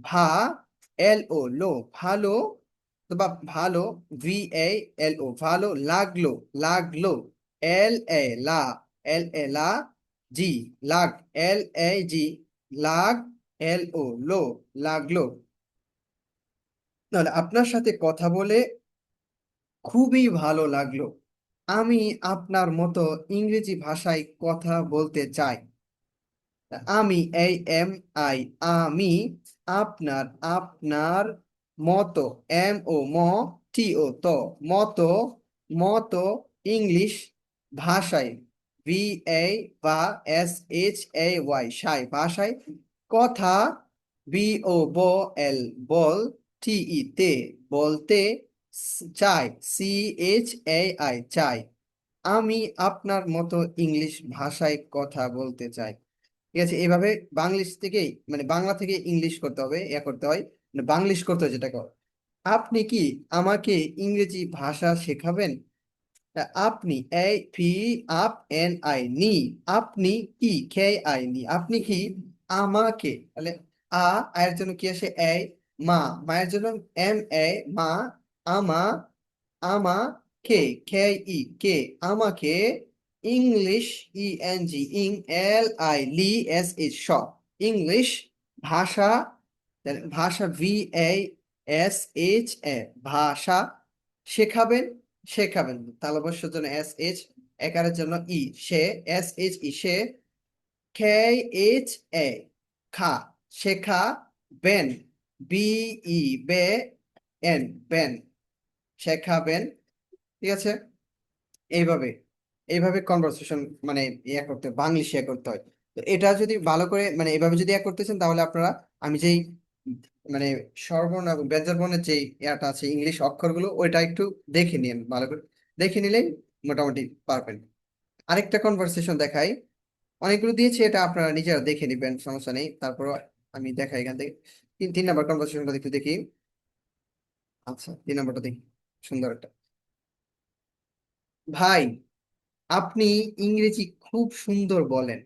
ভা এল ও লো ভালো অথবা ভালো ভি এ এল ও ভালো লাগলো লাগলো এল এ লা এল এ লা জি লাগ এল এ জি লাগ এল ও লো লাগলো তাহলে আপনার সাথে কথা বলে খুবই ভালো লাগলো আমি আপনার মতো ইংরেজি ভাষায় কথা বলতে চাই আমি এই এম আই আমি আপনার আপনার মতো এম ও ম টি ও তো মতো মতো ইংলিশ ভাষায় ভি এ বা এস এইচ এ ওয়াই সাই ভাষায় কথা বি ও ব এল বল টি ই তে বলতে চাই সি এইচ এ আই চাই আমি আপনার মতো ইংলিশ ভাষায় কথা বলতে চাই ঠিক আছে এইভাবে বাংলিশ থেকে মানে বাংলা থেকে ইংলিশ করতে হবে করতে হয় মানে বাংলিশ করতে হয় যেটাকে আপনি কি আমাকে ইংরেজি ভাষা শেখাবেন আপনি এই পি আপ এন আই নি আপনি কি কে আই নি আপনি কি আমাকে তাহলে আয়ের জন্য কি আসে এই মায়ের জন্য এম এ মা আমা আমা কে কে ই কে আমাকে ইংলিশ, ইএনজি, ইং, LILSH, শ, ইংলিশ, ভাষা, ভাষা, VASHA, ভাষা, শেখাবেন, শেখাবেন, তালবস্যর জন্য SH, একারের জন্য ই, সে, SHE, সে, KHA, খা, শেখা, বেন, BE, বে, এন, বেন, শেখাবেন। ঠিক আছে, এইভাবে এইভাবে কনভারসেশন মানে করতে বাংলিশ করতে হয়। তো এটা যদি ভালো করে মানে এভাবে যদি করতেছেন তাহলে আপনারা আমি যেই মানে স্বরবর্ণ এবং ব্যঞ্জন বর্ণের যে ইয়াটা আছে ইংলিশ অক্ষরগুলো ওইটা একটু দেখে নিন, ভালো করে দেখে নিলেই মোটামুটি পারবেন। আরেকটা কনভারসেশন দেখাই, অনেকগুলো দিয়েছি, এটা আপনারা নিজেরা দেখে নিবেন, সমস্যা নেই। তারপর আমি দেখাই এখান থেকে তিন নাম্বার কনভারসেশনটা একটু দেখি। আচ্ছা, 3 নম্বরটা দেখি, সুন্দর একটা। ভাই, আপনি ইংরেজি খুব সুন্দর বলেন।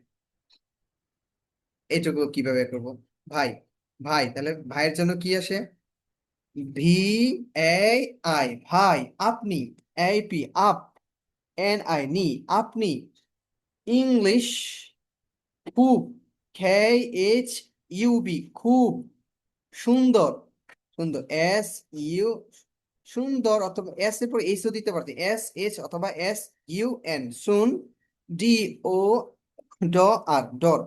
এটুকু কিভাবে করব? ভাই, ভাই, তাহলে ভাইয়ের জন্য কি আসে? VAI, ভাই, আপনি, AP, আপ, NI, নি, আপনি, ইংলিশ, খুব, KHUB, খুব, সুন্দর, সুন্দর, SU, সুন্দর, অথবা এস এর পর এইচও দিতে পারতেন, SH অথবা SUN, শুন, DO, ড, আর ডর,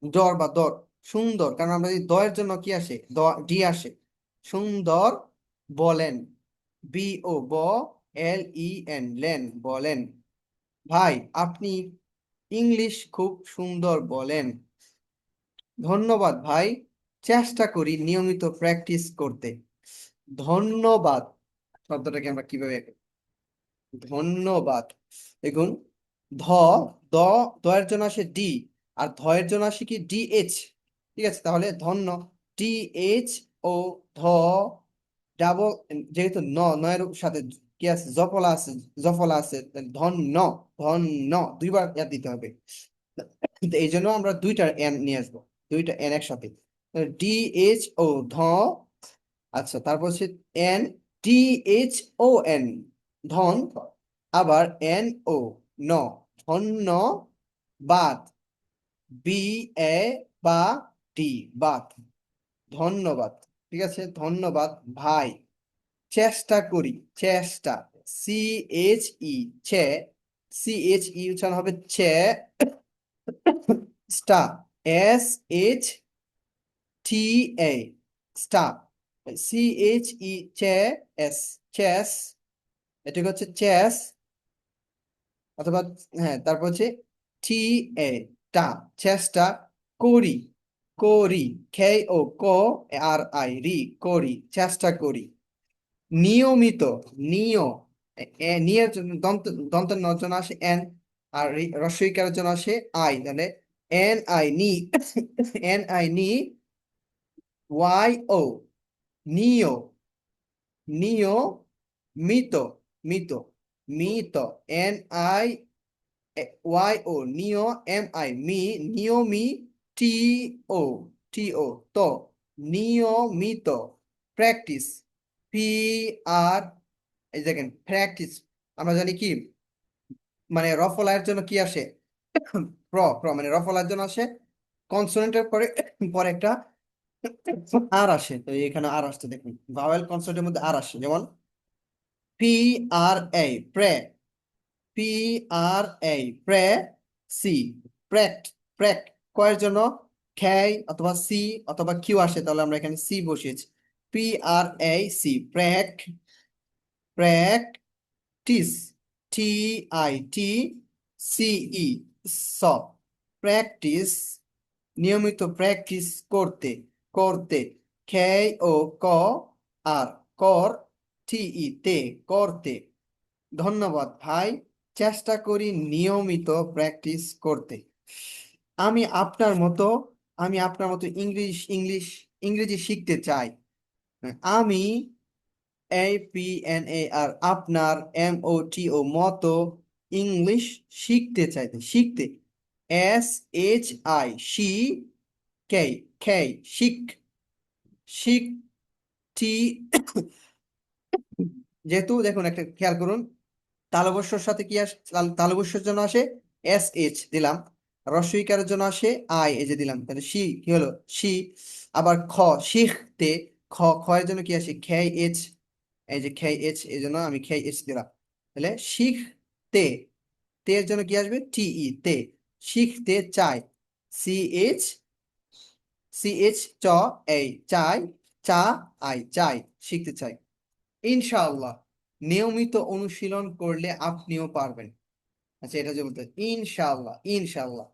ডর বা দর, সুন্দর, কারণ আমরা যদি দয়ের জন্য কি আসে, ডি আসে, সুন্দর বলেন, BO, LEN, লেন, বলেন। ভাই, আপনি ইংলিশ খুব সুন্দর বলেন। ধন্যবাদ ভাই, চেষ্টা করি নিয়মিত প্র্যাকটিস করতে। ধন্যবাদ শব্দটাকে আমরা কিভাবে, ধন্যবাদ, দেখুন, ধ, দ, দয়ের জন্য আসে ডি, আর ধয়ের জন্য আসে কি DH। ঠিক আছে, তাহলে ধন্য, DH, ও, ধ, ডাবল, যেহেতু নয়ের সাথে কি আছে, জফলা আছে, জফলা আছে, তাহলে ধন্য, ধন্য, দুইবার দিতে হবে। কিন্তু এই জন্য আমরা দুইটা এন নিয়ে আসবো, দুইটা এন একসাথে, DH, ও, ধ, আচ্ছা, তারপর হচ্ছে এন, DHON, ধন, আবার NO, ন, ধন্যবাদ, BA, বা ডি, বাদ, ধন্যবাদ। ঠিক আছে, ধন্যবাদ ভাই, চেষ্টা করি, চেষ্টা, CHE, চে, CHE উচ্চারণ হবে চে, স্টা, SHTA, স্টা, CHE, চেস, চেস, এটাকে হচ্ছে চেস, অথবা হ্যাঁ, তারপর হচ্ছে TA, টা, চেষ্টা করি, করি, KO, RI, রি, করি, চেষ্টা করি। নিয়মিত, নিয়, নিয়ের জন্য দন্ত নর জন্য আসে এন, আর রস্বইকারের জন্য আসে আই, তাহলে NI, নি, NI, নি, YO, নিয়, নিয়, মিত, মিত, মিত, NIYO, নিয়, MI, মি, নিয়মি, TO, TO, তো, নিয়মিত, প্র্যাকটিস, PR, এই দেখেন প্র্যাকটিস, আমরা জানি কি মানে রফলার জন্য কি আসে, মানে রফলার জন্য আসে কনসোনেন্টের পরে পরে একটা আর আসে, তো এখানে আর আসছে, দেখুন ভাওয়েল কনসোনেন্টের মধ্যে আর আসে, যেমন PRA, প্রে, PRA, প্রে, সি, প্র্যাক্ট, প্র্যাক, কয়ের জন্য খেই অথবা সি অথবা কিউ আসে, তাহলে আমরা এখানে সি বসিয়েছি, PRAC, প্র্যাক, প্র্যাকটিস, TITCE, স, প্র্যাকটিস, নিয়মিত প্র্যাকটিস করতে, করতে, খেই ও ক, আর কর, তে, করতে। ধন্যবাদ ভাই, চেষ্টা করি নিয়মিত প্র্যাকটিস করতে। আমি আপনার মতো আমি আপনার মতো ইংরেজি শিখতে চাই। আমি, APNAR, আপনার, MOTO, মতো, ইংলিশ শিখতে, SHI, শি, কে, শিখ, শিখটি, যেহেতু দেখুন একটা খেয়াল করুন, তালবস্যর সাথে কি আসে, তালবস্যর জন্য আসে এস এইচ দিলাম, রস্বইকারের জন্য আসে আই, এই যে দিলাম, তাহলে শি কি হলো শি। আবার খ শিখতে, খ খ এর জন্য কি আসে খেই এইচ, এই যে খেই এইচ, এই জন্য আমি খেই এইচ দিলাম। তাহলে শিখতে, তে এর জন্য কি আসবে টিই, তে, শিখতে চাই, সি এইচ, সি এইচ চ, এই চাই, চা আই, চাই, শিখতে চাই। ইনশাআল্লাহ নিয়মিত অনুশীলন করলে আপনিও পারবেন। আচ্ছা এটা যে বলতে ইনশাআল্লাহ, ইনশাআল্লাহ,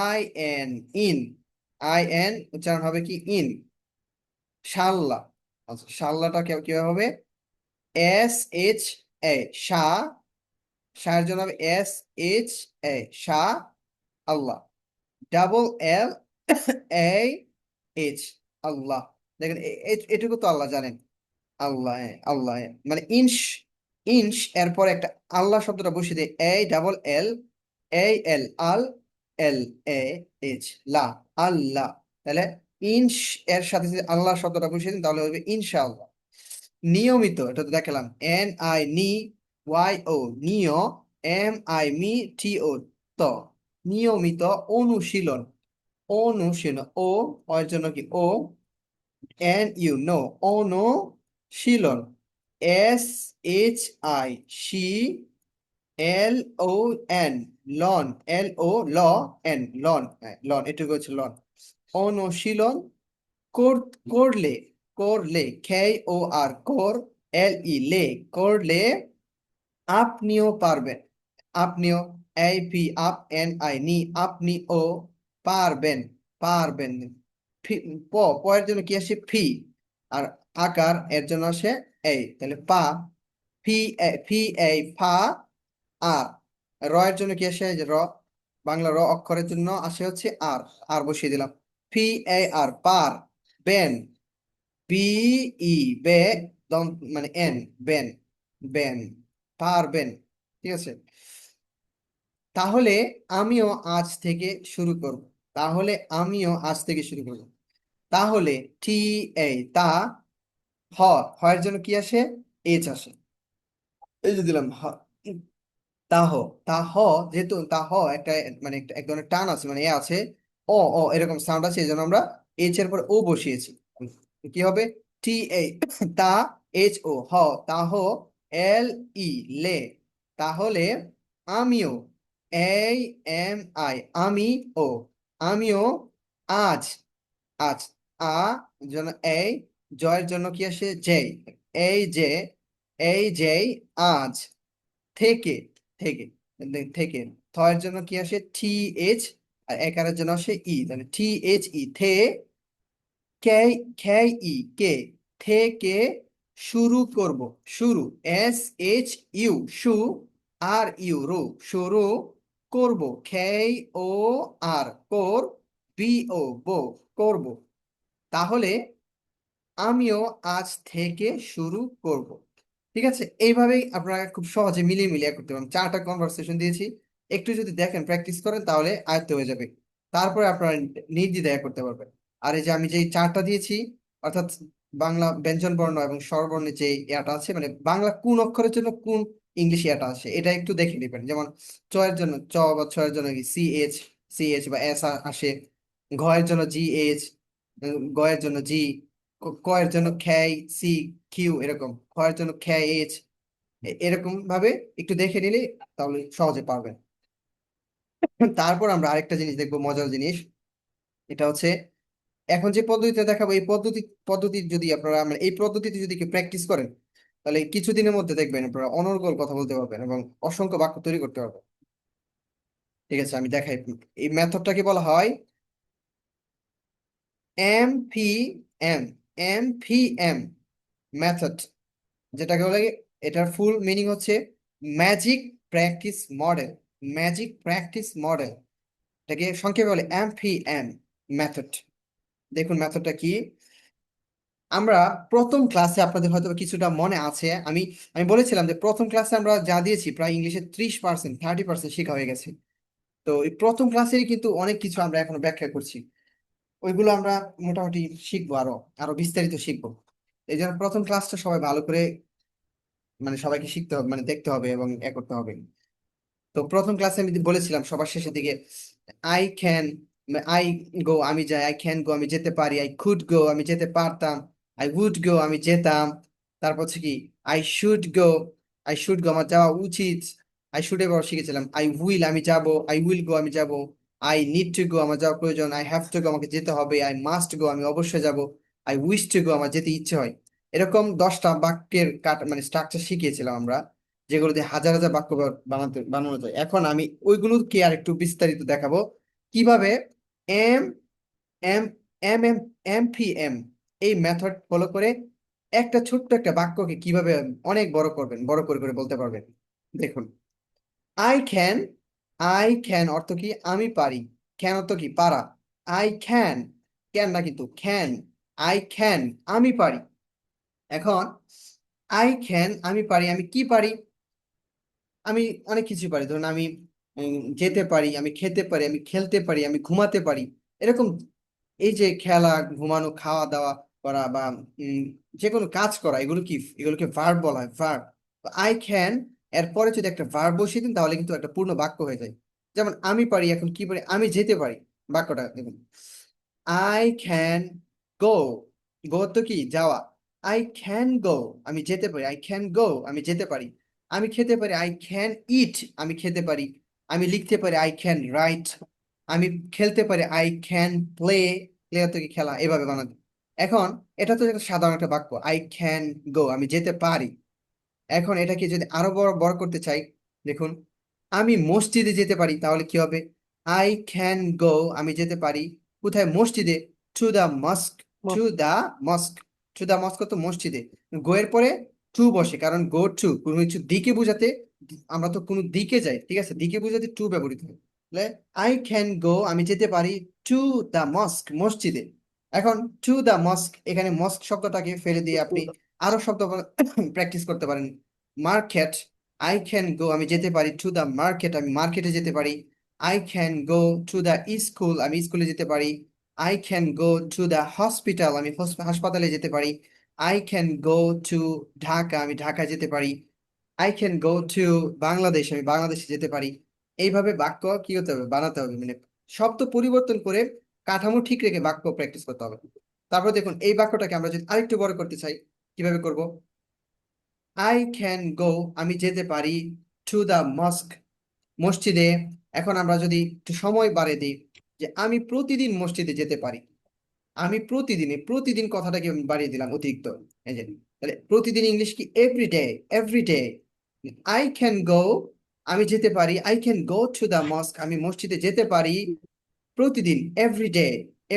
I N, in, I N উচ্চারণ হবে কি ইন, শাল্লাহ। আচ্ছা শাল্লাহটা কিভাবে হবে, এস এইচ এ, শা, শায়ের জন্য হবে এস এইচ এ, শা আল্লাহ, ডাবল এল এ এইচ, আল্লাহ। দেখেন এটুকু তো আল্লাহ জানেন, আল্লাহ, আল্লাহ, মানে ইনশ, ইনশ এরপর একটা আল্লাহ শব্দটা বসিয়ে দিয়ে এ double L, A L, Al, L A H, লা, আল্লাহ। তাহলে ইনশ এর সাথে যদি আল্লাহ শব্দটা বসিয়ে দিন তাহলে হবে ইনশাআল্লাহ। নিয়মিত, এটা তো দেখালাম, এন আই নি, ওয়াই ও নিয়, এম আই মি টি ও ত, নিয়মিত অনুশীলন, অনুশীলন, ও এর জন্য কি ও, এন ইউ নো, অনুশীলন, এস এইচ আই শি, এল ও এন লন, এল ও ল এন লন, লন এটুকু হচ্ছে লন, অনুশীলন করলে, করলে খেই ও আর কোর, এল ই লে, করলে আপনিও পারবেন, আপনিও, এই পি আপ এন আই নি, আপনিও পারবেন, পারবেন। প, প এর জন্য কি আসে ফি, আর আকার এর জন্য আসে এই, তাহলে পা, ফি ফি এই ফা, আর র এর জন্য কি আসে, এই যে র, বাংলা র অক্ষরের জন্য আসে হচ্ছে আর, আর বসিয়ে দিলাম, পি এ আর পার, বেন, বি ই বে, মানে এন, বেন, বেন, পারবেন। ঠিক আছে, তাহলে আমিও আজ থেকে শুরু করব, তাহলে আমিও আজ থেকে শুরু করব, তাহলে টি এই তা, হ, এর জন্য কি আসে এইচ আসে, এই যে দিলাম তাহ, তাহ, যেহেতু তাহ একটা মানে এক ধরনের টান আছে, মানে এ আছে, ও ও এরকম সাউন্ড আছে, এই জন্য আমরা এইচ এর পর ও বসিয়েছি, কি হবে টি এ, তা, এইচ ও, হ, তাহ, এল ই লে, তাহলে আমিও, এই এম আই আমি, ও আমিও আজ, আজ, আ জন্য এই, জয়ের জন্য কি আসে জে, এই যে, এই যে আজ থেকে, থেকে, থেকে, থয়ের জন্য কি আসে টি এইচ, আর একারের জন্য আসে ই, তাহলে টি এইচ ই, থে, কে, খে ই কে, থেকে শুরু করব, শুরু, এস এইচ ইউ শু, আর ইউ রু, শুরু করব, খেই ও আর কোর, বি ও বো, করব, তাহলে আমিও আজ থেকে শুরু করব। ঠিক আছে, এইভাবেই আপনারা খুব সহজে মিলিয়ে মিলিয়ে করতে পারেন। চারটা কনভারসেশন দিয়েছি, একটু যদি দেখেন প্র্যাকটিস করেন তাহলে আয়ত্ত হয়ে যাবে, তারপরে আপনারা নির্দ্বিধায় করতে পারবেন। আর এই যে আমি যেই চারটা দিয়েছি, অর্থাৎ বাংলা ব্যঞ্জন বর্ণ এবং স্বরবর্ণের যে ইয়াটা আছে, মানে বাংলা কোন অক্ষরের জন্য কোন ইংলিশ ইয়াটা আছে, এটা একটু দেখে নেবেন। যেমন চ এর জন্য চ বা ছ এর জন্য কি সি এইচ, সি এইচ বা এস আসে, ঘ এর জন্য জি এইচ, গ এর জন্য জি, ক এর জন্য খেই সি কিউ, এরকম খ এর জন্য খেই এইচ, এরকম ভাবে একটু দেখে নিলে তাহলে সহজে পারবেন। তারপর আমরা আরেকটা জিনিস দেখবো, মজার জিনিস, এটা হচ্ছে এখন যে পদ্ধতিতে দেখাবো, এই পদ্ধতি যদি আপনারা মানে এই পদ্ধতিতে যদি প্র্যাকটিস করেন তাহলে কিছুদিনের মধ্যে দেখবেন আপনারা অনর্গল কথা বলতে পারবেন এবং অসংখ্য বাক্য তৈরি করতে পারবেন। ঠিক আছে, আমি দেখাই। এই মেথডটাকে বলা হয় M P M, M P M method, যেটাকে বলে, এটার ফুল মিনিং হচ্ছে magic practice model, magic practice model, এটাকে সংক্ষেপে বলে এমপিএম মেথড। দেখুন মেথডটা কি, আমরা প্রথম ক্লাসে আপনাদের হয়তো কিছুটা মনে আছে, আমি আমি বলেছিলাম যে প্রথম ক্লাসে আমরা যা দিয়েছি প্রায় ইংলিশে 30%, 30% শেখা হয়ে গেছে। তো এই প্রথম ক্লাসেরই কিন্তু অনেক কিছু আমরা এখনো ব্যাখ্যা করছি, ওইগুলো আমরা মোটামুটি শিখবো, আরো আরো বিস্তারিত শিখবো। এই জন্য প্রথম ক্লাসটা সবাই ভালো করে, মানে সবাইকে শিখতে হবে, মানে দেখতে হবে এবং করতে হবে। তো প্রথম ক্লাসে আমি বলেছিলাম সবার শেষের দিকে আই ক্যান, আই গো আমি যাই, আই ক্যান গো আমি যেতে পারি, আই কুড গো আমি যেতে পারতাম, আই উড গো আমি যেতাম, তারপর হচ্ছে কি I should go, I should go আমার যাওয়া উচিত, আই শুড এবার শিখেছিলাম, আই উইল আমি যাব, আই উইল গো আমি যাব, আই নিড টু গো আমার যাওয়া প্রয়োজন, আই হ্যাভ টু গো আমাকে যেতে হবে, আই মাস্ট গো আমি অবশ্যই যাব, আই উইশ টু গো আমার যেতে ইচ্ছে হয়। এরকম 10টা বাক্যের মানে স্ট্রাকচার শিখিয়েছিলাম আমরা, যেগুলো দিয়ে হাজার হাজার বাক্য বানানো যায়। এখন আমি ওইগুলোকে আর একটু বিস্তারিত দেখাবো, কিভাবে M M M M MPM এই মেথড ফলো করে একটা ছোট্ট একটা বাক্যকে কিভাবে অনেক বড় করবেন, বড় করে করে বলতে পারবেন। দেখুন, আই ক্যান, আই ক্যান অর্থ কি আমি পারি, ক্যান অর্থ কি পারা, আই ক্যান, ক্যান না কিন্তু ক্যান, আই ক্যান আমি পারি। এখন আই ক্যান আমি পারি, আমি কি পারি, আমি অনেক কিছু পারি, ধরুন আমি যেতে পারি, আমি খেতে পারি, আমি খেলতে পারি, আমি ঘুমাতে পারি, এরকম। এই যে খেলা, ঘুমানো, খাওয়া দাওয়া করা বা উম, যে কোনো কাজ করা, এগুলো কি, এগুলোকে ভার্ব বলা হয়, ভার্ব। আই ক্যান এরপরে যদি একটা ভার্ব বসিয়ে দিন তাহলে কিন্তু একটা পূর্ণ বাক্য হয়ে যায়। যেমন আমি পারি, এখন কি পারি, আমি যেতে পারি, বাক্যটা দেখুন, আই ক্যান গো, গো তো কি যাওয়া, আই ক্যান গো আমি যেতে পারি, আই ক্যান গো আমি যেতে পারি, আমি খেতে পারি, আই ক্যান ইট আমি খেতে পারি, আমি লিখতে পারি, আই ক্যান রাইট, আমি খেলতে পারি, আই ক্যান প্লে, প্লে তো কি খেলা, এভাবে বানাতে। এখন এটা তো একটা সাধারণ একটা বাক্য, আই ক্যান গো আমি যেতে পারি। এখন এটাকে যদি আরো বড় বড় করতে চাই, দেখুন, আমি মসজিদে যেতে পারি, তাহলে কি হবে, আই ক্যান গো আমি যেতে পারি কোথায়, মসজিদে, to the mosque, to the mosque, to the mosque তো মসজিদে, গো এর পরে টু বসে, কারণ গো টু কোনো কিছু দিকে বোঝাতে, আমরা তো কোনো দিকে যাই, ঠিক আছে, দিকে বোঝাতে টু ব্যবহৃত হয়। তাহলে আই ক্যান গো আমি যেতে পারি টু দা মস্ক মসজিদে। এখন টু দা মস্ক, এখানে মস্ক শব্দটাকে ফেলে দিয়ে আপনি আরো শব্দ প্র্যাকটিস করতে পারেন। মার্কেট, আই ক্যান গো আমি যেতে পারি টু দ্য মার্কেট, আমি মার্কেটে যেতে পারি, I can go to the school আমি স্কুলে যেতে পারি, I can go to the hospital আমি হাসপাতালে যেতে পারি, I can go two Dhaka আমি ঢাকা যেতে পারি, I can go two Bangladesh আমি বাংলাদেশে যেতে পারি। এইভাবে বাক্য কি হতে হবে, বানাতে হবে, মানে শব্দ পরিবর্তন করে কাঠামো ঠিক রেখে বাক্য প্র্যাকটিস করতে হবে। তারপর দেখুন, এই বাক্যটাকে আমরা যদি আরেকটু বড় করতে চাই, কিভাবে করব, আই ক্যান গো আমি যেতে পারি টু দ্য মস্ক মসজিদে। এখন আমরা যদি একটু সময় বাড়িয়ে দিই, যে আমি প্রতিদিন মসজিদে যেতে পারি, আমি প্রতিদিন, এই প্রতিদিন কথাটাকে আমি বাড়িয়ে দিলাম অতিরিক্ত, এই যে, তাহলে প্রতিদিন ইংলিশ কি, everyday, everyday. I can go আমি যেতে পারি, I can go to the mosque আমি মসজিদে যেতে পারি প্রতিদিন, এভরিডে,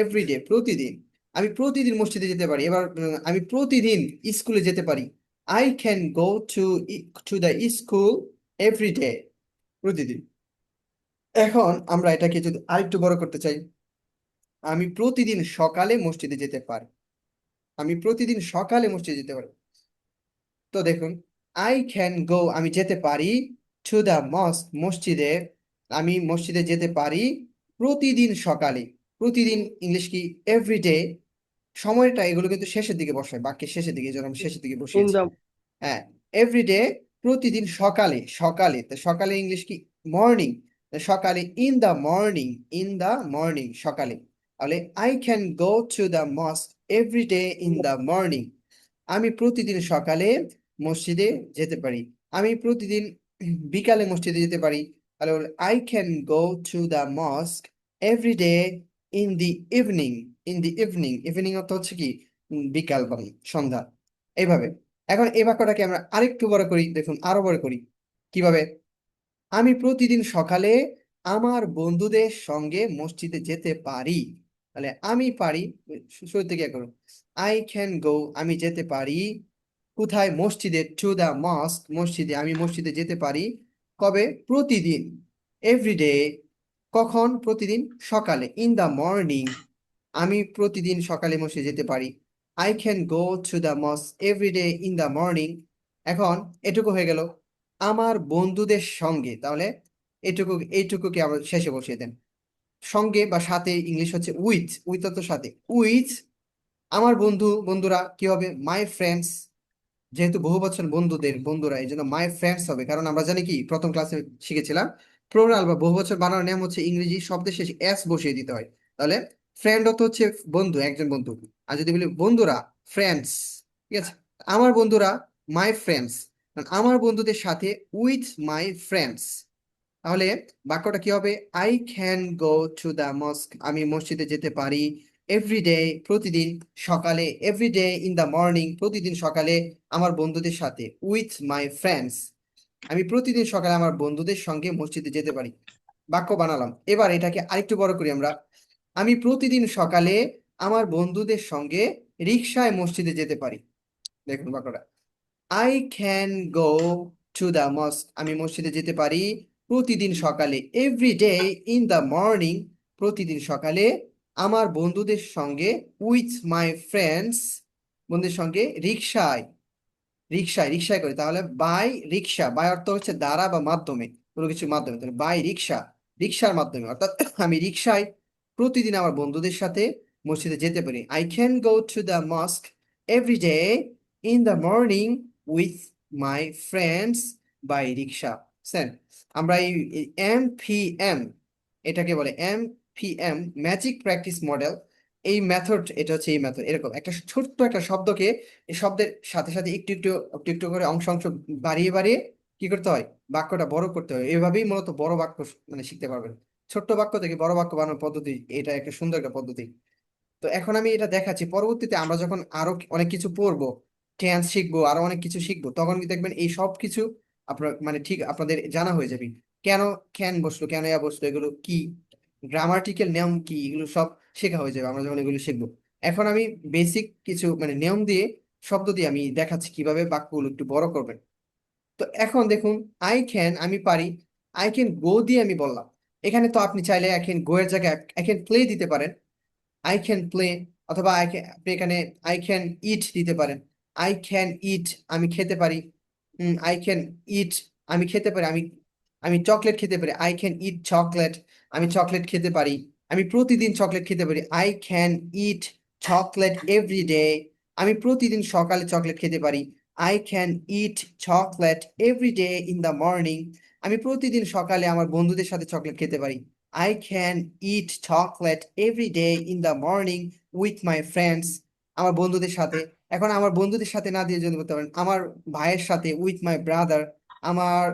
এভরিডে প্রতিদিন, আমি প্রতিদিন মসজিদে যেতে পারি। এবার আমি প্রতিদিন স্কুলে যেতে পারি, I can go to to the school everyday, প্রতিদিন। এখন আমরা এটাকে যদি আরেকটু বড় করতে চাই, আমি প্রতিদিন সকালে মসজিদে যেতে পারি, আমি প্রতিদিন সকালে মসজিদে যেতে পারি। তো দেখুন, আই ক্যান গো আমি যেতে পারি টু দ্য মস্ক মসজিদে, আমি মসজিদে যেতে পারি প্রতিদিন সকালে। প্রতিদিন ইংলিশ কি, এভরিডে। সময়টা এগুলো কিন্তু শেষের দিকে বসায়, বাক্যের শেষের দিকে, যেন আমি শেষের দিকে in বসিয়েছি। the হ্যাঁ, এভরিডে প্রতিদিন সকালে, সকালে তো সকালে ইংলিশ কি, মর্নিং, সকালে, in the morning, in the morning সকালে। তাহলে I can go to the mosque everyday in the morning, আমি প্রতিদিন সকালে মসজিদে যেতে পারি, আমি প্রতিদিন বিকালে মসজিদে যেতে পারি। তাহলে I can go to the mosque everyday in the evening, in the evening, evening অর্থ হচ্ছে কি, বিকাল বা সন্ধ্যা, এইভাবে। এখন এই বাক্যটাকে আমরা আরেকটু বড় করি, দেখুন আরো বড় করি, কিভাবে, আমি প্রতিদিন সকালে আমার বন্ধুদের সঙ্গে মসজিদে যেতে পারি। তাহলে আমি পারি, শুরু থেকে করুন, আই ক্যান গো আমি যেতে পারি কোথায়, মসজিদে, টু দা মস্ক মসজিদে, আমি মসজিদে যেতে পারি কবে, প্রতিদিন, এভরিডে, কখন, প্রতিদিন সকালে, ইন দা মর্নিং, আমি প্রতিদিন সকালে মসজিদে যেতে পারি, I can go to the mosque everyday in the morning. এখন এটুকু হয়ে গেল আমার বন্ধুদের সঙ্গে, তাহলে এটুকু, এইটুকুকে আবার শেষে বসিয়ে দেন, সঙ্গে বা সাথে ইংলিশ হচ্ছে উইথ, উইথ অর্থ সাথে, উইথ আমার বন্ধুরা কি হবে, মাই ফ্রেন্ডস, যেহেতু বহুবচন বন্ধুরা এই জন্য মাই ফ্রেন্ডস হবে, কারণ আমরা জানি কি প্রথম ক্লাসে শিখেছিলাম প্লুরাল বা বহুবচন বানানোর নিয়ম হচ্ছে ইংরেজি শব্দের শেষে এস বসিয়ে দিতে হয়। তাহলে ফ্রেন্ড অর্থ হচ্ছে বন্ধু, একজন বন্ধু। আর যদি বলি বন্ধুরা, ফ্রেন্ডস, ঠিক আছে। আমার বন্ধুরা, মাই ফ্রেন্ডস, আমার বন্ধুদের সাথে, উইথ মাই ফ্রেন্ডস। তাহলে বাক্যটা কি হবে? I can go to the mosque, আমি মসজিদে যেতে পারি। এভরিডে, প্রতিদিন সকালে। এভরিডে ইন দ্য মর্নিং, প্রতিদিন সকালে আমার বন্ধুদের সাথে। উইথ মাই ফ্রেন্ডস, আমি প্রতিদিন সকালে আমার বন্ধুদের সঙ্গে মসজিদে যেতে পারি। বাক্য বানালাম। এবার এটাকে আরেকটু বড় করি আমরা। আমি প্রতিদিন সকালে আমার বন্ধুদের সঙ্গে রিকশায় মসজিদে যেতে পারি। দেখুন বাক্যটা, I can go to the mosque, আমি মসজিদে যেতে পারি প্রতিদিন সকালে। Every day in the morning, প্রতিদিন সকালে আমার বন্ধুদের সঙ্গে। উইথ মাই ফ্রেন্ডস, বন্ধুদের সঙ্গে রিকশায়। রিকশায় করে, তাহলে বাই রিকশা, বাই অর্থ হচ্ছে দ্বারা বা মাধ্যমে, কোনো কিছুর মাধ্যমে, তাহলে বাই রিকশা, রিকশার মাধ্যমে, অর্থাৎ আমি রিকশায় প্রতিদিন আমার বন্ধুদের সাথে মসজিদে যেতে পারি। I can go to the mosque every day in the morning with my friends by rickshaw. Sir, আমরা এই MPM, এটাকে বলে MPM, ম্যাজিক প্র্যাকটিস মডেল। এই মেথড, এটা হচ্ছে এই মেথড, এরকম একটা ছোট্ট একটা শব্দকে এই শব্দের সাথে সাথে একটু একটু একটু একটু করে অংশ অংশ বাড়িয়ে বাড়িয়ে কি করতে হয়? বাক্যটা বড় করতে হয়। এভাবেই মূলত বড় বাক্য মানে শিখতে পারবেন। ছোট্ট বাক্য থেকে বড় বাক্য বানানোর পদ্ধতি, এটা একটা সুন্দর একটা পদ্ধতি। তো এখন আমি এটা দেখাচ্ছি, পরবর্তীতে আমরা যখন আরো অনেক কিছু পড়বো, টেন্স শিখবো, আরো অনেক কিছু শিখবো, তখন কি দেখবেন এই সব কিছু আপনার মানে ঠিক আপনাদের জানা হয়ে যাবে। কেন ক্যান বসলো, কেন ইয়া বসলো, এগুলো কি, গ্রামাটিক্যাল নিয়ম কি, এগুলো সব শেখা হয়ে যাবে আমরা যখন এগুলো শিখবো। এখন আমি বেসিক কিছু মানে নিয়ম দিয়ে, শব্দ দিয়ে আমি দেখাচ্ছি কিভাবে বাক্যগুলো একটু বড় করবেন। তো এখন দেখুন, আই ক্যান, আমি পারি। আই ক্যান গো দিয়ে আমি বললাম। এখানে তো আপনি চাইলে আই ক্যান গো এর জায়গায় আই ক্যান প্লে দিতে পারেন। আই ক্যান প্লে, অথবা আপনি এখানে আই ক্যান ইট দিতে পারেন। আই ক্যান ইট, আমি খেতে পারি। আই ক্যান ইট, আমি খেতে পারি। আমি আমি চকলেট খেতে পারি। আই ক্যান ইট চকলেট, আমি চকলেট খেতে পারি। আমি প্রতিদিন চকলেট খেতে পারি। I can it chocolate every day, আমি প্রতিদিন সকালে চকলেট খেতে পারি। I can it chocolate every day in the morning, আমি প্রতিদিন সকালে আমার বন্ধুদের সাথে চকলেট খেতে পারি। I can eat chocolate every day in the morning with my friends, আমার বন্ধুদের সাথে। এখন আমার বন্ধুদের সাথে না দিয়ে যদি বলতে পারেন আমার ভাইয়ের সাথে, উইথ মাই ব্রাদার, আমার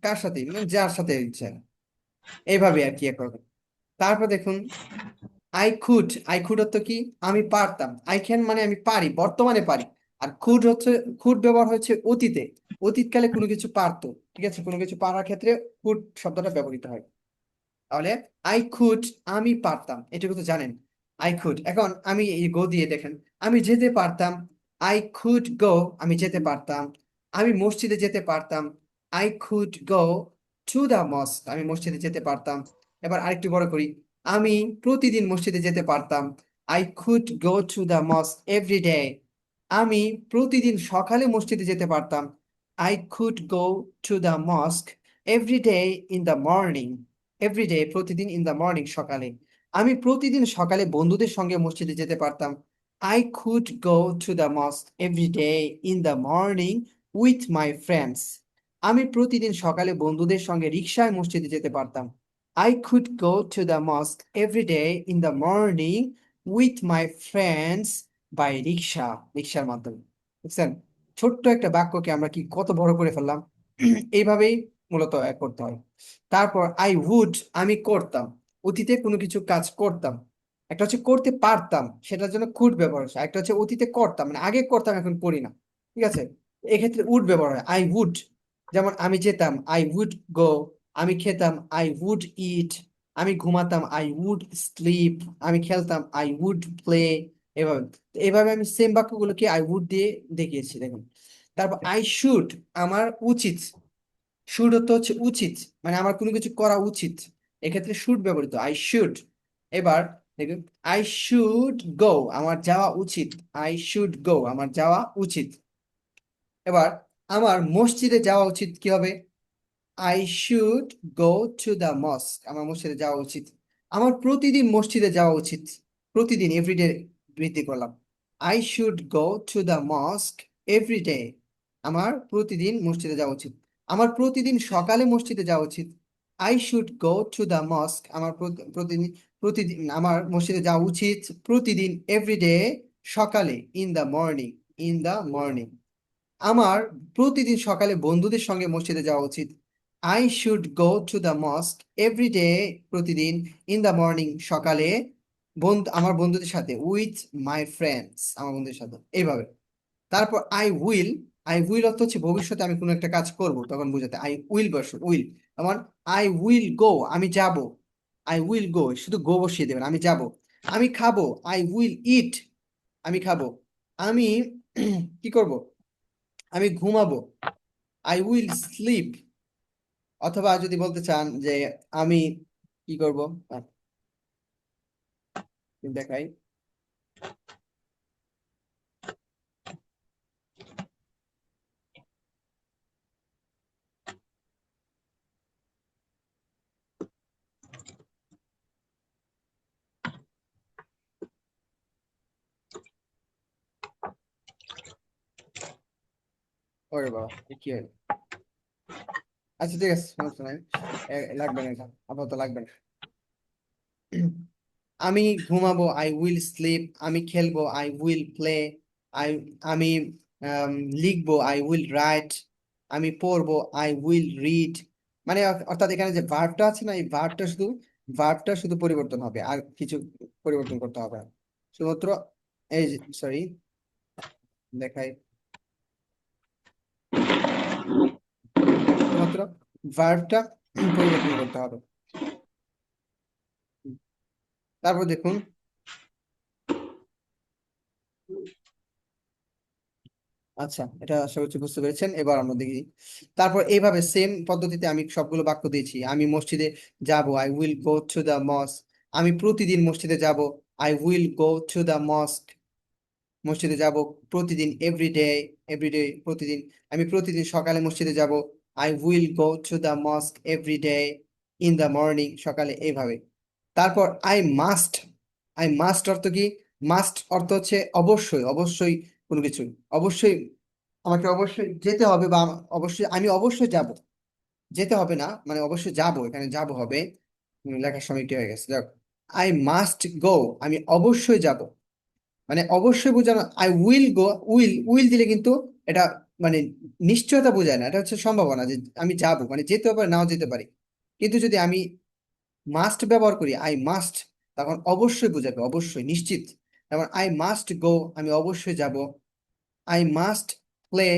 কার সাথে, মানে যার সাথে ইচ্ছা, এইভাবে আর কি একরকম। তারপর দেখুন, আই কুড অর্থ কি? আমি পারতাম। আই ক্যান মানে আমি পারি, বর্তমানে পারি। আর কুড ব্যবহার হচ্ছে অতীতে, অতীতকালে কোনো কিছু পারতো, ঠিক আছে, কোনো কিছু পারার ক্ষেত্রে কুড শব্দটা ব্যবহৃত হয়। তাহলে আই কুড, আমি পারতাম, এটুকু তো জানেন। আই কুড, এখন আমি এই গো দিয়ে দেখেন, আমি যেতে পারতাম। আই কুড গো, আমি যেতে পারতাম। আমি মসজিদে যেতে পারতাম। I could go to the mosque, আমি মসজিদে যেতে পারতাম। এবার আরেকটু বড় করি, আমি প্রতিদিন মসজিদে যেতে পারতাম। I could go to the mosque every day, আমি প্রতিদিন সকালে মসজিদে যেতে পারতাম। I could go to the mosque every day in the morning, everyday প্রতিদিন, ইন দ্য মর্নিং সকালে, আমি প্রতিদিন সকালে বন্ধুদের সঙ্গে মসজিদে যেতে পারতাম। I could go to the mosque every day in the morning with my friends, আমি প্রতিদিন সকালে বন্ধুদের সঙ্গে রিকশায় মসজিদে যেতে পারতাম। I could go to the mosque every day in the morning with my friends by rickshaw, রিকশার মাধ্যমে। বুঝছেন, ছোট্ট একটা বাক্যকে আমরা কি কত বড় করে ফেললাম। এইভাবেই মূলত করতে হয়। তারপর আই উড, আমি করতাম, অতীতে কোনো কিছু কাজ করতাম। একটা হচ্ছে করতে পারতাম, সেটার জন্য কুড ব্যবহার হচ্ছে। একটা হচ্ছে অতীতে করতাম, মানে আগে করতাম এখন করি না, ঠিক আছে, এক্ষেত্রে উড ব্যবহার হয়। আই উড, যেমন আমি যেতাম, আই উড গো। আমি খেতাম, আই উড ইট। আমি ঘুমাতাম, আই উড স্লিপ। আমি খেলতাম, আই উড প্লে। এভাবে, তো এভাবে আমি সেম বাক্যগুলোকে আই উড দিয়ে দেখিয়েছি, দেখুন। তারপর আই শুড, আমার উচিত। শুড তো হচ্ছে উচিত, মানে আমার কোনো কিছু করা উচিত, এক্ষেত্রে শুড ব্যবহৃত, আই শুড। এবার দেখুন, আই শুড গো, আমার যাওয়া উচিত। আই শুড গো, আমার যাওয়া উচিত। এবার আমার মসজিদে যাওয়া উচিত কি হবে? I should go to the মস্ক, আমার মসজিদে যাওয়া উচিত। আমার প্রতিদিন মসজিদে যাওয়া উচিত, প্রতিদিন এভরিডে বৃদ্ধি করলাম। I should go to the mosque every day. আমার প্রতিদিন মসজিদে যাওয়া উচিত। আমার প্রতিদিন সকালে মসজিদে যাওয়া উচিত। I should go to the mosque. আমার প্রতিদিন প্রতিদিন আমার মসজিদে যাওয়া উচিত প্রতিদিন every day সকালে in the morning. In the morning. আমার প্রতিদিন সকালে বন্ধুদের সঙ্গে মসজিদে যাওয়া উচিত। I should go to the mosque every day প্রতিদিন in the morning সকালে আমার বন্ধুদের সাথে with my friends আমার বন্ধুদের সাথে এইভাবে। তারপর I will অর্থ হচ্ছে ভবিষ্যতে আমি কোনো একটা কাজ করব তখন বোঝাতে I will বসে will। আমার I will go আমি যাব। I will go শুধু গো বসিয়ে দেবেন আমি যাব। আমি খাবো I will eat আমি খাবো। আমি কি করব আমি ঘুমাবো I will sleep। অথবা যদি বলতে চান যে আমি কি করব দেখাই ওরে বাবা এ কি হলো আচ্ছা ঠিক আছে সমস্যা নাই লাগবে না এটা আপাতত লাগবে না আমি ঘুমাবো আই উইল স্লিপ আমি খেলবো আই উইল প্লে আই আমি লিখবো আই উইল রাইট আমি পড়বো আই উইল রিড মানে অর্থাৎ এখানে যে ভার্বটা আছে না এই ভার্বটা শুধু পরিবর্তন হবে আর কিছু পরিবর্তন করতে হবে না। শুধুমাত্র এই সরি দেখাই শুধুমাত্র ভার্বটা পরিবর্তন করতে হবে। তারপর দেখুন আচ্ছা এটা আশা করছি বুঝতে পেরেছেন এবার আমরা দেখি। তারপর এইভাবে সেম পদ্ধতিতে আমি সবগুলো বাক্য দিয়েছি। আমি মসজিদে যাব I will go to the mosque. আমি প্রতিদিন মসজিদে যাব I will go to the মস্ক। মসজিদে যাব প্রতিদিন এভরিডে প্রতিদিন। আমি প্রতিদিন সকালে মসজিদে যাব I will go to the mosque everyday in the morning সকালে এইভাবে। তারপর আই মাস্ট অর্থ কি মাস্ট অর্থ হচ্ছে অবশ্যই কোনো কিছু অবশ্যই আমাকে অবশ্যই যেতে হবে বা অবশ্যই আমি অবশ্যই যাব। যেতে হবে না মানে অবশ্যই যাব এখানে যাব হবে লেখার সময় কি হয়ে গেছে যাক আই মাস্ট গো আমি অবশ্যই যাব। মানে অবশ্যই বোঝানো আই উইল গো উইল দিলে কিন্তু এটা মানে নিশ্চয়তা বোঝায় না এটা হচ্ছে সম্ভাবনা যে আমি যাব মানে যেতে পারে নাও যেতে পারি। কিন্তু যদি আমি মাস্ট ব্যবহার করি আই মাস্ট তখন অবশ্যই বোঝাবে অবশ্যই নিশ্চিত। যেমন আই মাস্ট গো আমি অবশ্যই যাব। আই মাস্ট প্লে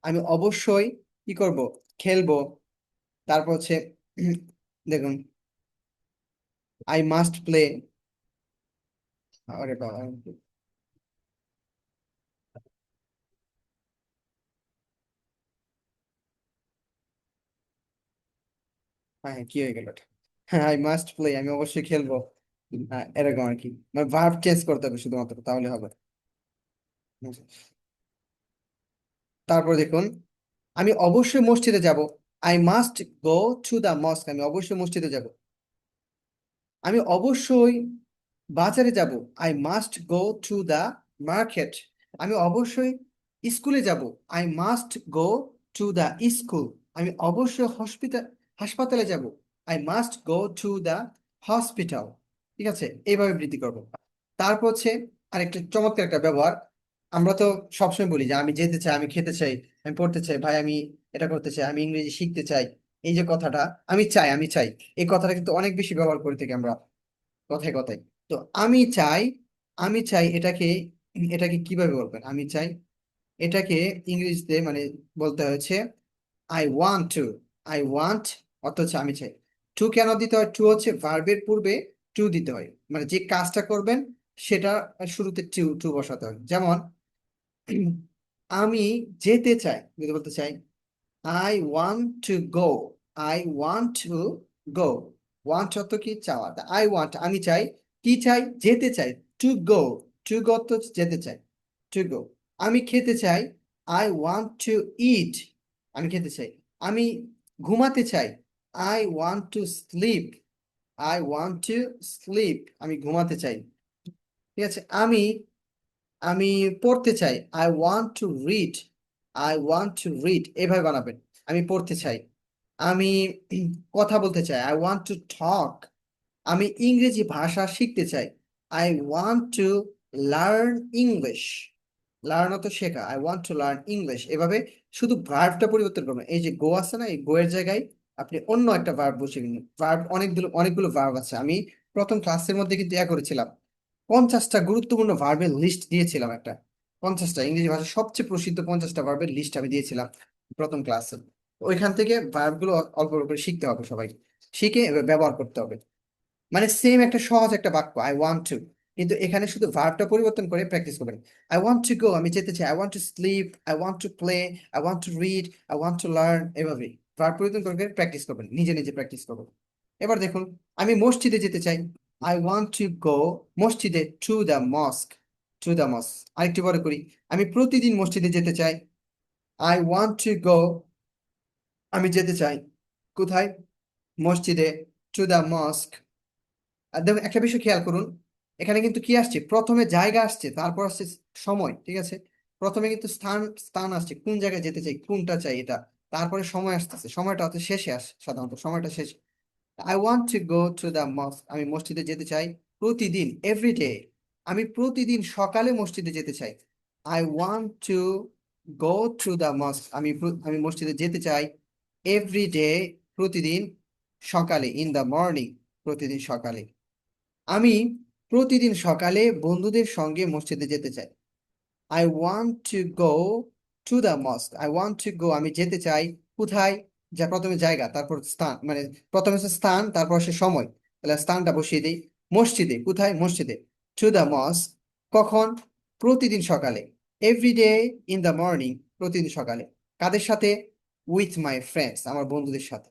আমি অবশ্যই কি করব খেলবো। তারপর হচ্ছে দেখুন আই মাস্ট প্লে আরে বাবা হ্যাঁ কি হয়ে গেল হ্যাঁ আই মাস্ট প্লে আমি অবশ্যই খেলবো। হ্যাঁ এরকম আর কি মানে ভার্ব চেঞ্জ করতে হবে শুধুমাত্র তাহলে হবে। তারপর দেখুন আমি অবশ্যই মসজিদে যাব I must go to the mosque আমি অবশ্যই মসজিদে যাব। আমি অবশ্যই বাজারে যাব I must go to the market. আমি অবশ্যই স্কুলে যাব I must go to the school. আমি অবশ্যই হাসপাতালে যাব I must go to the hospital. ঠিক আছে এইভাবে বৃদ্ধি করব। তারপর হচ্ছে আরেকটা চমৎকার একটা ব্যবহার আমরা তো সবসময় বলি যে আমি যেতে চাই আমি খেতে চাই আমি পড়তে চাই ভাই আমি এটা করতে চাই আমি ইংরেজি শিখতে চাই। এই যে কথাটা আমি চাই এই কথাটা কিন্তু অনেক বেশি ব্যবহার করে থাকি আমরা কথায় কথায়। তো আমি চাই এটাকে কিভাবে বলবেন আমি চাই এটাকে ইংরেজিতে মানে বলতে হয়েছে I want to. I want অর্থ হচ্ছে আমি চাই। টু কেন দিতে হয় টু হচ্ছে ভার্বের পূর্বে টু দিতে হয় মানে যে কাজটা করবেন সেটা শুরুতে টু টু বসাতে হয়। যেমন আমি যেতে চাই যদি বলতে চাই I want to go. I want to go. Want অর্থ কি চাওয়া আই ওয়ান্ট আমি চাই কি চাই যেতে চাই টু গো। টু গো অর্থ হচ্ছে যেতে চাই টু গো। আমি খেতে চাই আই ওয়ান্ট টু ইট। আমি খেতে চাই। আমি ঘুমাতে চাই I want to sleep. I want to sleep আমি ঘুমাতে চাই। ঠিক আছে আমি পড়তে চাই, I want to read, I want to read, এভাবে বানাবেন। আমি পড়তে চাই। আমি কথা বলতে চাই, আই ওয়ান্ট টু টক। আমি ইংরেজি ভাষা শিখতে চাই, I want to learn English. Learn অত শেখা, I want to learn English. এভাবে শুধু ভার্বটা পরিবর্তন করবেন। এই যে গো আছে না, এই গো এর জায়গায় আপনি অন্য একটা ভার্ব বসিয়ে দিন। ভার্ব অনেকগুলো অনেকগুলো ভার্ব আছে। আমি প্রথম ক্লাসের মধ্যে কিন্তু করেছিলাম, 50টা গুরুত্বপূর্ণ ভার্বের লিস্ট দিয়েছিলাম একটা। 50টা ইংরেজি ভাষার সবচেয়ে প্রসিদ্ধ 50টা ভার্বের লিস্ট আমি দিয়েছিলাম প্রথম ক্লাসে। ওইখান থেকে ভার্বগুলো অল্প অল্প করে শিখতে হবে সবাই, শিখে এবার ব্যবহার করতে হবে। মানে সেম একটা সহজ একটা বাক্য, আই ওয়ান্ট টু, কিন্তু এখানে শুধু ভার্বটা পরিবর্তন করে প্র্যাকটিস করবেন। আই ওয়ান্ট টু গো, আমি যেতে চাই, I want to sleep, I want to play, I want to read, I want to learn, এভাবে ভার্ব পরিবর্তন করে প্র্যাকটিস করবেন, নিজে নিজে প্র্যাকটিস করবেন। এবার দেখুন, আমি মসজিদে যেতে চাই, আই ওয়ান্ট টু গো মসজিদে, টু দ্য মস্ক, টু দ্য মস্ক। আরেকটু বড় করি, আমি প্রতিদিন মসজিদে যেতে চাই, আই ওয়ান্ট টু গো, আমি যেতে চাই কোথায়, মসজিদে, টু দ্য মস্ক। আর দেখুন একটা বিষয় খেয়াল করুন, এখানে কিন্তু কি আসছে, প্রথমে জায়গা আসছে, তারপর আসছে সময়, ঠিক আছে। প্রথমে কিন্তু স্থান স্থান আসছে, কোন জায়গায় যেতে চাই, কোনটা চাই এটা। তারপরে সময় আসতেছে, সময়টা হচ্ছে শেষে আসে, সাধারণত সময়টা শেষ। I want to go to the mosque, আমি মসজিদে যেতে চাই প্রতিদিন, এভরিডে। আমি প্রতিদিন সকালে মসজিদে যেতে চাই, I want to go to the mosque, আমি মসজিদে যেতে চাই এভরিডে, প্রতিদিন সকালে, ইন দ্য মর্নিং, প্রতিদিন সকালে। আমি প্রতিদিন সকালে বন্ধুদের সঙ্গে মসজিদে যেতে চাই, I want to go to the মস্ক, I want to go, আমি যেতে চাই কোথায়, যা প্রথমে জায়গা, তারপর স্থান, মানে প্রথমে হচ্ছে স্থান, তারপর সে সময়, তাহলে স্থানটা বসিয়ে দিই, মসজিদে, কোথায়, মসজিদে, টু দ্য মস্ক, কখন, প্রতিদিন সকালে, এভরিডে, ইন দ্য মর্নিং, প্রতিদিন সকালে। কাদের সাথে, উইথ মাই ফ্রেন্ডস, আমার বন্ধুদের সাথে।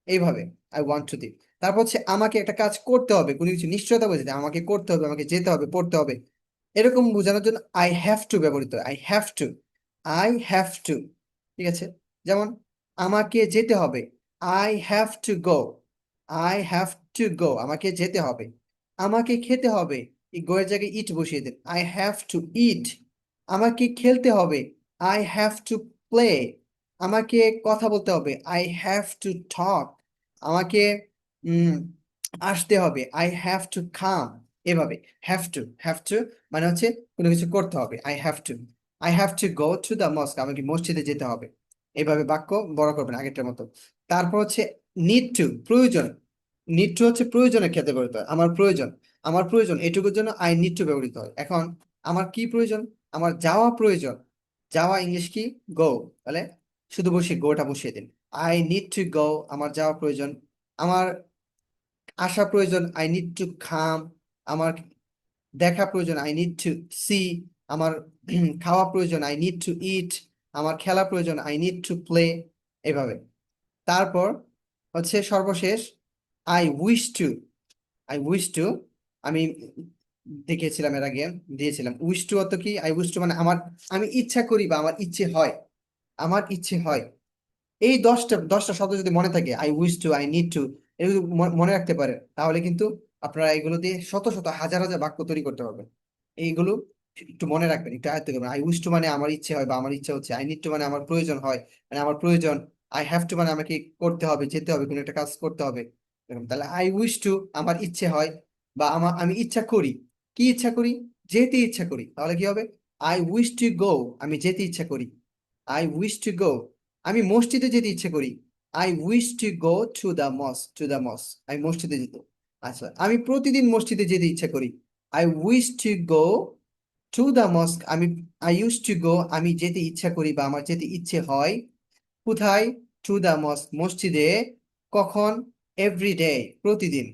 এইভাবে আই ওয়ান্ট টু দিই। তারপর হচ্ছে আমাকে একটা কাজ করতে হবে, কোনো কিছু নিশ্চয়তা বোঝাতে, আমাকে করতে হবে, আমাকে যেতে হবে, পড়তে হবে, এরকম বোঝানোর জন্য আই হ্যাভ টু ব্যবহৃত হয়, I have to, I have to, ঠিক আছে। যেমন আমাকে যেতে হবে, I have to go, I have to go, আমাকে যেতে হবে। আমাকে খেতে হবে, এই গোয়ের জায়গায় ইট বসিয়ে দেন, আই হ্যাভ টু ইট। আমাকে খেলতে হবে, আই হ্যাভ টু প্লে। আমাকে কথা বলতে হবে, আই হ্যাভ টু টক। আমাকে উম আসতে হবে, আই হ্যাভ টু কাম। এভাবে হ্যাভ টু মানে হচ্ছে কোনো কিছু করতে হবে, I have to. I have to go to the মস্ক, আমাকে মসজিদে যেতে হবে। এইভাবে বাক্য বড় করবেন আগেরটার মতো। তারপর হচ্ছে নিড টু, প্রয়োজন। নিড টু হচ্ছে প্রয়োজনের ক্ষেত্রে ব্যবহৃত হয়, আমার প্রয়োজন, আমার প্রয়োজন এটুকুর জন্য আই নিড টু ব্যবহৃত হয়। এখন আমার কি প্রয়োজন, আমার যাওয়া প্রয়োজন, যাওয়া ইংলিশ কি, গো, তাহলে শুধু বসে গোটা বসিয়ে দিন, আই নিড টু গো, আমার যাওয়া প্রয়োজন। আমার আসা প্রয়োজন, আই নিড টু কাম। আমার দেখা প্রয়োজন, আই নিড টু সি। আমার খাওয়া প্রয়োজন, আই নিড টু ইট। আমার খেলা প্রয়োজন, আই নিড টু প্লে। এভাবে। তারপর হচ্ছে সর্বশেষ, I wish to, I wish to, আমি দেখিয়েছিলাম এর আগে, দিয়েছিলাম। উইশ টু অর্থ কি, আই উইশ টু মানে আমার, আমি ইচ্ছা করি বা আমার ইচ্ছে হয়, আমার ইচ্ছে হয়। এই 10টা শব্দ যদি মনে থাকে, I wish to, I need to, এগুলো মনে রাখতে পারেন, তাহলে কিন্তু আপনারা এগুলো দিয়ে শত শত হাজার হাজার বাক্য তৈরি করতে পারবেন। এইগুলো একটু মনে রাখবেন, একটু আয়ত্ত করবেন। আই উইশ টু মানে আমার ইচ্ছে হয় বা আমার ইচ্ছা হচ্ছে, আই নিড টু মানে আমার প্রয়োজন হয়, মানে আমার প্রয়োজন। আই হ্যাভ টু মানে আমাকে করতে হবে, যেতে হবে, কোনো একটা কাজ করতে হবে, এরকম। তাহলে আই উইশ টু আমার ইচ্ছে হয়, বা আমি ইচ্ছা করি, কি ইচ্ছা করি, যেতে ইচ্ছা করি, তাহলে কি হবে, আই উইশ টু গো, আমি যেতে ইচ্ছা করি, আই উইশ টু গো। আমি মসজিদে যেতে ইচ্ছে করি, I wish to go to the মস্ক, two the mosque, আমি মসজিদে যেতে। আচ্ছা, আমি প্রতিদিন মসজিদে যেতে ইচ্ছা করি, I wish to go to the মস্ক, I use to go, আমি যেতে ইচ্ছা করি বা আমার যেতে ইচ্ছে হয়, কোথায়, টু দ্য মস্ক, মসজিদে, কখন, এভরিডে, প্রতিদিন।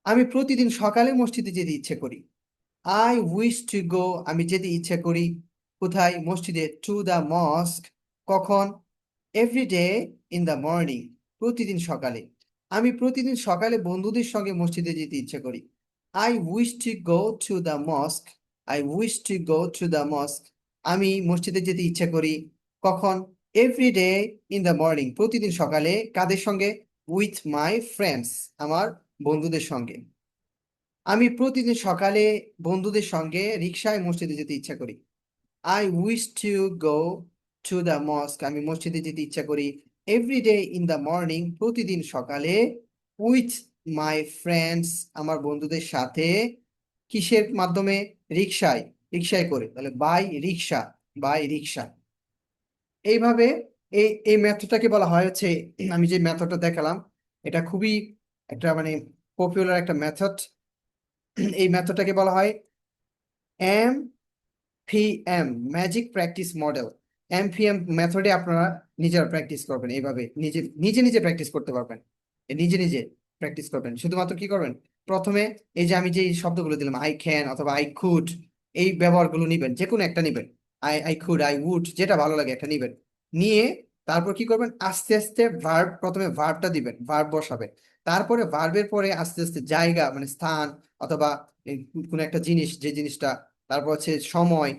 আমি প্রতিদিন সকালে মসজিদে যেতে ইচ্ছে করি, আই উইশ টু গো, আমি যেতে ইচ্ছা করি, কোথায়, মসজিদে, টু দ্য মস্ক, কখন, এভরিডে, ইন দ্য মর্নিং, প্রতিদিন সকালে। আমি প্রতিদিন সকালে বন্ধুদের সঙ্গে মসজিদে যেতে ইচ্ছে করি, I wish to go to the মস্ক, I wish to go to the mosque, আমি মসজিদে যেতে ইচ্ছা করি, কখন, এভরিডে, ইন দ্য মর্নিং, প্রতিদিন সকালে। কাদের সঙ্গে, উইথ মাই ফ্রেন্ডস, আমার বন্ধুদের সঙ্গে। আমি প্রতিদিন সকালে বন্ধুদের সঙ্গে রিক্সায় মসজিদে যেতে ইচ্ছা করি। I wish to go to the mosque. আমি মসজিদে যেতে ইচ্ছা করি। Every day in the morning. প্রতিদিন সকালে। With my friends. আমার বন্ধুদের সাথে। কিসের মাধ্যমে? রিক্সায়। রিক্সায় করে, তাহলে বাই রিক্সা। বাই রিক্সা। এইভাবে এই মেথডটাকে বলা হয় হচ্ছে, আমি যে মেথডটা দেখালাম, এটা খুবই একটা মানে পপুলার একটা মেথড। এই মেথডটাকে বলা হয় MPM, magic practice model. MPM মেথডে আপনারা নিজেরা প্র্যাকটিস করবেন, এইভাবে নিজে নিজে নিজে প্র্যাকটিস করতে পারবেন। নিজে নিজে প্র্যাকটিস করবেন, শুধুমাত্র কি করবেন, প্রথমে এই যে আমি যে এই শব্দগুলো দিলাম, আই ক্যান অথবা আই কুড, এই ব্যবহারগুলো নিবেন, যে কোনো একটা নিবেন। আই কুড, আই উড, যেটা ভালো লাগে একটা নিবেন। নিয়ে তারপর কি করবেন, আস্তে আস্তে ভার্ব, প্রথমে ভার্বটা দিবেন, ভার্ব বসাবেন। তারপরে ভার্বের পরে আস্তে আস্তে জায়গা মানে স্থান, অথবা এই কোনো একটা জিনিস, যে জিনিসটা, তারপর হচ্ছে সময়,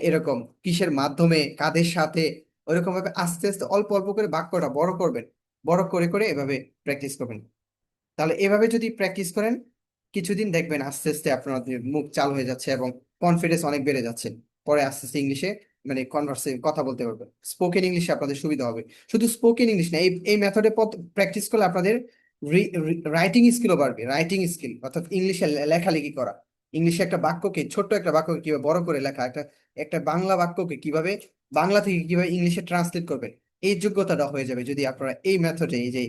এরকম কিসের মাধ্যমে, কাদের সাথে, ওইরকম ভাবে আস্তে আস্তে অল্প অল্প করে বাক্যটা বড় করবেন। বড় করে করে এভাবে প্র্যাকটিস করবেন। তাহলে এভাবে যদি প্র্যাকটিস করেন, কিছুদিন দেখবেন আস্তে আস্তে আপনাদের মুখ চালু হয়ে যাচ্ছে এবং কনফিডেন্স অনেক বেড়ে যাচ্ছে। পরে আস্তে আস্তে ইংলিশে মানে কনভার্সে কথা বলতে পারবেন, স্পোকেন ইংলিশে আপনাদের সুবিধা হবে। শুধু স্পোকেন ইংলিশ না, এই এই মেথডে প্র্যাকটিস করলে আপনাদের রাইটিং স্কিলও বাড়বে। রাইটিং স্কিল অর্থাৎ ইংলিশে লেখালেখি করা। ইংলিশে একটা বাক্যকে, ছোট্ট একটা বাক্যকে কিভাবে বড় করে লেখা, একটা একটা বাংলা বাক্যকে কিভাবে বাংলা থেকে কিভাবে ইংলিশে ট্রান্সলেট করবেন, এই যোগ্যতাটা হয়ে যাবে যদি আপনারা এই মেথডে, এই যে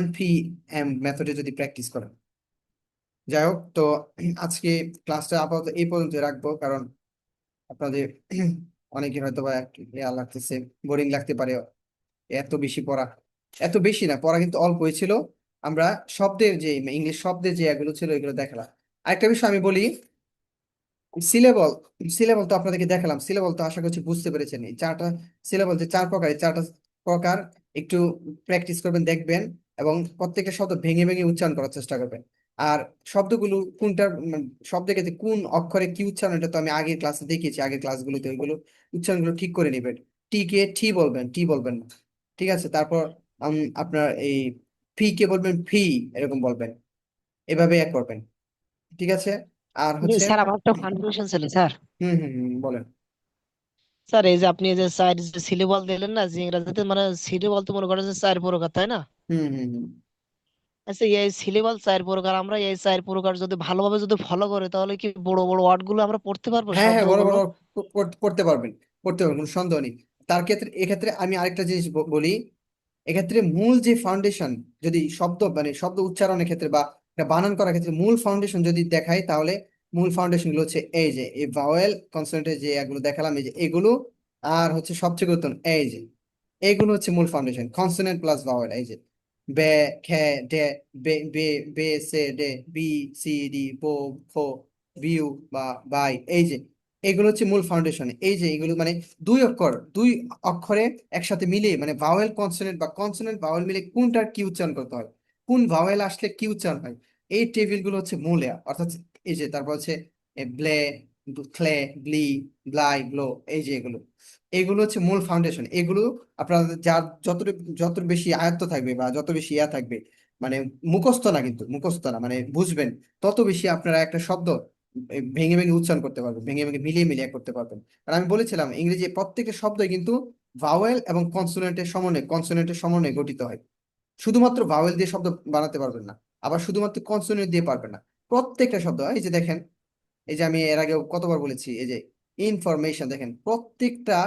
MPM মেথডে যদি প্র্যাকটিস করেন। যাই হোক, তো আজকে ক্লাসটা আপাতত এই পর্যন্ত রাখবো, কারণ আপনাদের অনেকের হয়তো বা একটু ইয়া লাগতেছে, বোরিং লাগতে পারে। এত বেশি পড়া, এত বেশি না পড়া, কিন্তু অল্পই ছিল। আমরা শব্দের যে ইংলিশ শব্দের যে এগুলো ছিল এগুলো দেখালাম। আরেকটা বিষয় আমি বলি, সিলেবল। সিলেবল তো আপনাদেরকে দেখালাম, সিলেবল তো আশা করছি বুঝতে পেরেছেন। এই চারটা সিলেবল যে চার প্রকার, এই চারটা প্রকার একটু প্র্যাকটিস করবেন, দেখবেন, এবং প্রত্যেকটা শব্দ ভেঙে ভেঙে উচ্চারণ করার চেষ্টা করবেন। আর শব্দগুলো কোনটার শব্দের ক্ষেত্রে কোন অক্ষরে কি উচ্চারণ, এটা তো আমি আগের ক্লাসে দেখিয়েছি, আগের ক্লাসগুলোতে ওইগুলো উচ্চারণগুলো ঠিক করে নেবেন। টি কে টি বলবেন, টি বলবেন না। ঠিক আছে? তারপর আপনার এই ফি কে বলবেন ফি, এরকম বলবেন। এভাবে এক করবেন। ঠিক আছে? আর হচ্ছে স্যার আমার একটা কনফিউশন ছিল স্যার। হুম হুম হুম, বলেন। স্যার এই যে আপনি এই যে স্যার যে সিলেবাস দিলেন না, যে ইংরেজিতে মানে সিলেবাস তো মনে করেন যে চার প্রকার তাই না? হুম হুম হুম। আচ্ছা, এই সিলেবাস চার প্রকার, আমরা এই চার প্রকার যদি ভালোভাবে যদি ফলো করি তাহলে কি বড় বড় ওয়ার্ড গুলো আমরা পড়তে পারবো, হ্যাঁ হ্যাঁ, বড় শব্দগুলো? বড় পড়তে পারবেন। পড়তে পারবেন, কোনো সন্দেহ নেই। তার ক্ষেত্রে, এক্ষেত্রে আমি আরেকটা জিনিস বলি। এক্ষেত্রে মূল যে ফাউন্ডেশন, যদি শব্দ মানে শব্দ উচ্চারণের ক্ষেত্রে বা একটা বানান করার ক্ষেত্রে মূল ফাউন্ডেশন যদি দেখাই, তাহলে মূল ফাউন্ডেশন গুলো হচ্ছে এই যে এই ভাওয়েল কনসোনেন্টের যে এগুলো দেখালাম, এই যে এগুলো। আর হচ্ছে সবচেয়ে গুরুত্বপূর্ণ এই যে এগুলো হচ্ছে মূল ফাউন্ডেশন, কনসোনেন্ট প্লাস ভাওয়েল। এই যে বে, খে, ডে, বে, বে, বে, সে, ডে, বি, সি, ডি, বো, ফো, বিউ বা বাই, এই যে এগুলো হচ্ছে মূল ফাউন্ডেশন। এই যে এগুলো মানে দুই অক্ষরে একসাথে মিলিয়ে, মানে ভাওয়েল কনসোনেন্ট বা কনসোনেন্ট ভাওয়েল মিলে কোনটার কি উচ্চারণ করতে হয়, কোন ভাওয়েল আসলে কি উচ্চারণ হয়, এই টেবিল গুলো হচ্ছে মূল। অর্থাৎ এই যে তারপর হচ্ছে ব্লে, ক্লে, ব্লি, ব্লাই, ব্লো, এই যে এগুলো, এগুলো হচ্ছে মূল ফাউন্ডেশন। এগুলো আপনাদের যার যত বেশি আয়ত্ত থাকবে বা যত বেশি ইয়া থাকবে, মানে মুখস্থ না, কিন্তু মুখস্থ না মানে বুঝবেন, তত বেশি আপনারা একটা শব্দ ভেঙে ভেঙে উচ্চারণ করতে পারবেন, ভেঙে ভেঙে মিলিয়ে মিলিয়ে করতে পারবেন। আর আমি বলেছিলাম ইংরেজি প্রত্যেকটা শব্দই কিন্তু ভাওয়েল এবং কনসোনেন্টের সমন্বয়ে গঠিত হয়। শুধুমাত্র ভাওয়েল দিয়ে শব্দ বানাতে পারবেন না, আবার শুধুমাত্র কনসোনেন্ট দিয়ে পারবেন না। প্রত্যেকটা শব্দ, এই যে দেখেন, এই যে আমি এর আগে কতবার বলেছি, এই যে ইনফরমেশন, দেখেন প্রত্যেকটা,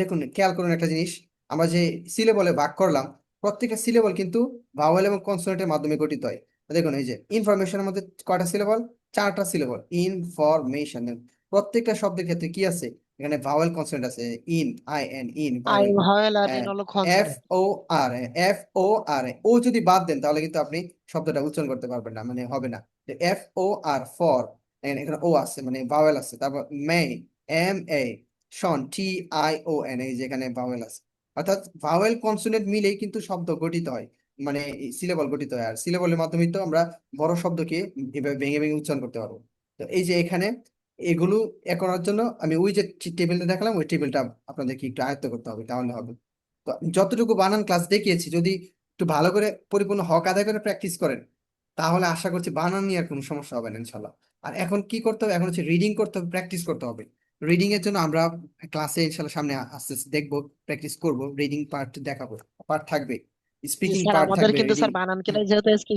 দেখুন খেয়াল করুন একটা জিনিস, আমরা যে সিলেবলে ভাগ করলাম, প্রত্যেকটা সিলেবল কিন্তু ভাওয়েল এবং কনসোনেন্টের মাধ্যমে গঠিত হয়। দেখুন এই যে ইনফরমেশনের মধ্যে কয়টা সিলেবল? চারটা সিলেবল, ইনফরমেশন। প্রত্যেকটা শব্দের ক্ষেত্রে কি আছে? এখানে ভাওয়েল কনসোনেন্ট আছে, ইন আই ভাওয়েল। ভাওয়েল আর ইন হলো F consonant. O R F O R O যদি বাদ দেন তাহলে কিন্তু আপনি শব্দটা উচ্চারণ করতে পারবেন না, মানে হবে না। এফ ও আর ফর, এখানে ও আছে মানে ভাওয়েল আছে। তারপর মে, MA, শন, TION, এই যেখানে ভাওয়েল আছে। অর্থাৎ ভাওয়েল কনসোনেন্ট মিলেই কিন্তু শব্দ গঠিত হয়, মানে সিলেবল গঠিত হয়। আর সিলেবলের মাধ্যমে তো আমরা বড় শব্দকে এভাবে ভেঙে ভেঙে উচ্চারণ করতে পারবো। তো এই যে এখানে এগুলো এ করার জন্য আমি ওই যে টেবিলটা দেখালাম, ওই টেবিলটা আপনাদেরকে একটু আয়ত্ত করতে হবে, তাহলে হবে। তো যতটুকু বানান ক্লাস দেখিয়েছি, যদি একটু ভালো করে পরিপূর্ণ হক আদায় করে প্র্যাকটিস করেন, তাহলে আশা করছি বানান নিয়ে আর কোনো সমস্যা হবে না ইনশাল্লাহ। আর এখন কি করতে হবে, এখন হচ্ছে রিডিং করতে হবে, প্র্যাকটিস করতে হবে। রিডিং এর জন্য আমরা ক্লাসে ইনশাল্লাহ সামনে আস্তে আস্তে দেখবো, প্র্যাকটিস করব, রিডিং পার্ট দেখাবো, পার্ট থাকবে, জি স্পিকিং স্যার, পার্ট আমাদের থাকবে, কিন্তু রিডিং। স্যার বানান ক্লাস যেহেতু আজকে